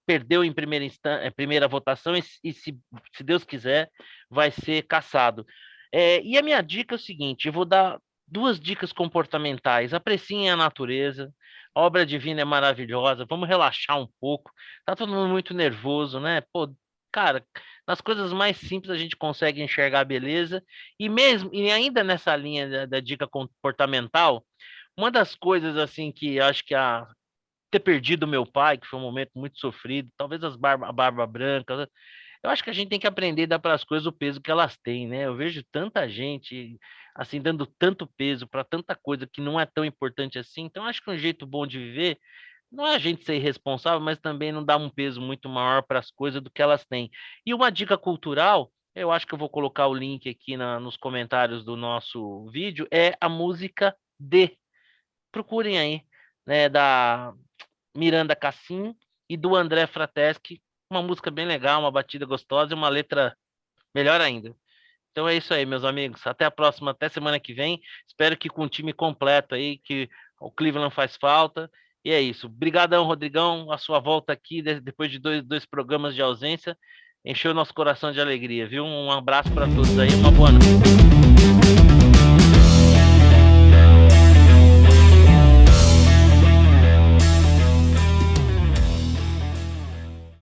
perdeu em primeira votação e se Deus quiser, vai ser cassado. E a minha dica é o seguinte, eu vou dar 2 dicas comportamentais. Apreciem a natureza, a obra divina é maravilhosa, vamos relaxar um pouco. Tá todo mundo muito nervoso, né? Pô, cara, nas coisas mais simples a gente consegue enxergar a beleza. E ainda nessa linha da dica comportamental, uma das coisas assim que acho que ter perdido meu pai, que foi um momento muito sofrido, talvez a barba branca. Eu acho que a gente tem que aprender a dar para as coisas o peso que elas têm, né? Eu vejo tanta gente assim dando tanto peso para tanta coisa que não é tão importante assim. Então acho que um jeito bom de viver não é a gente ser irresponsável, mas também não dar um peso muito maior para as coisas do que elas têm. E uma dica cultural, eu acho que eu vou colocar o link aqui nos comentários do nosso vídeo, é a música D. Procurem aí, né, da Miranda Cassim e do André Frateschi, uma música bem legal, uma batida gostosa e uma letra melhor ainda. Então é isso aí, meus amigos. Até a próxima, até semana que vem. Espero que com o time completo aí, que o Cleveland faz falta. E é isso. Obrigadão, Rodrigão. A sua volta aqui, depois de dois programas de ausência, encheu nosso coração de alegria, viu? Um abraço para todos aí, uma boa noite.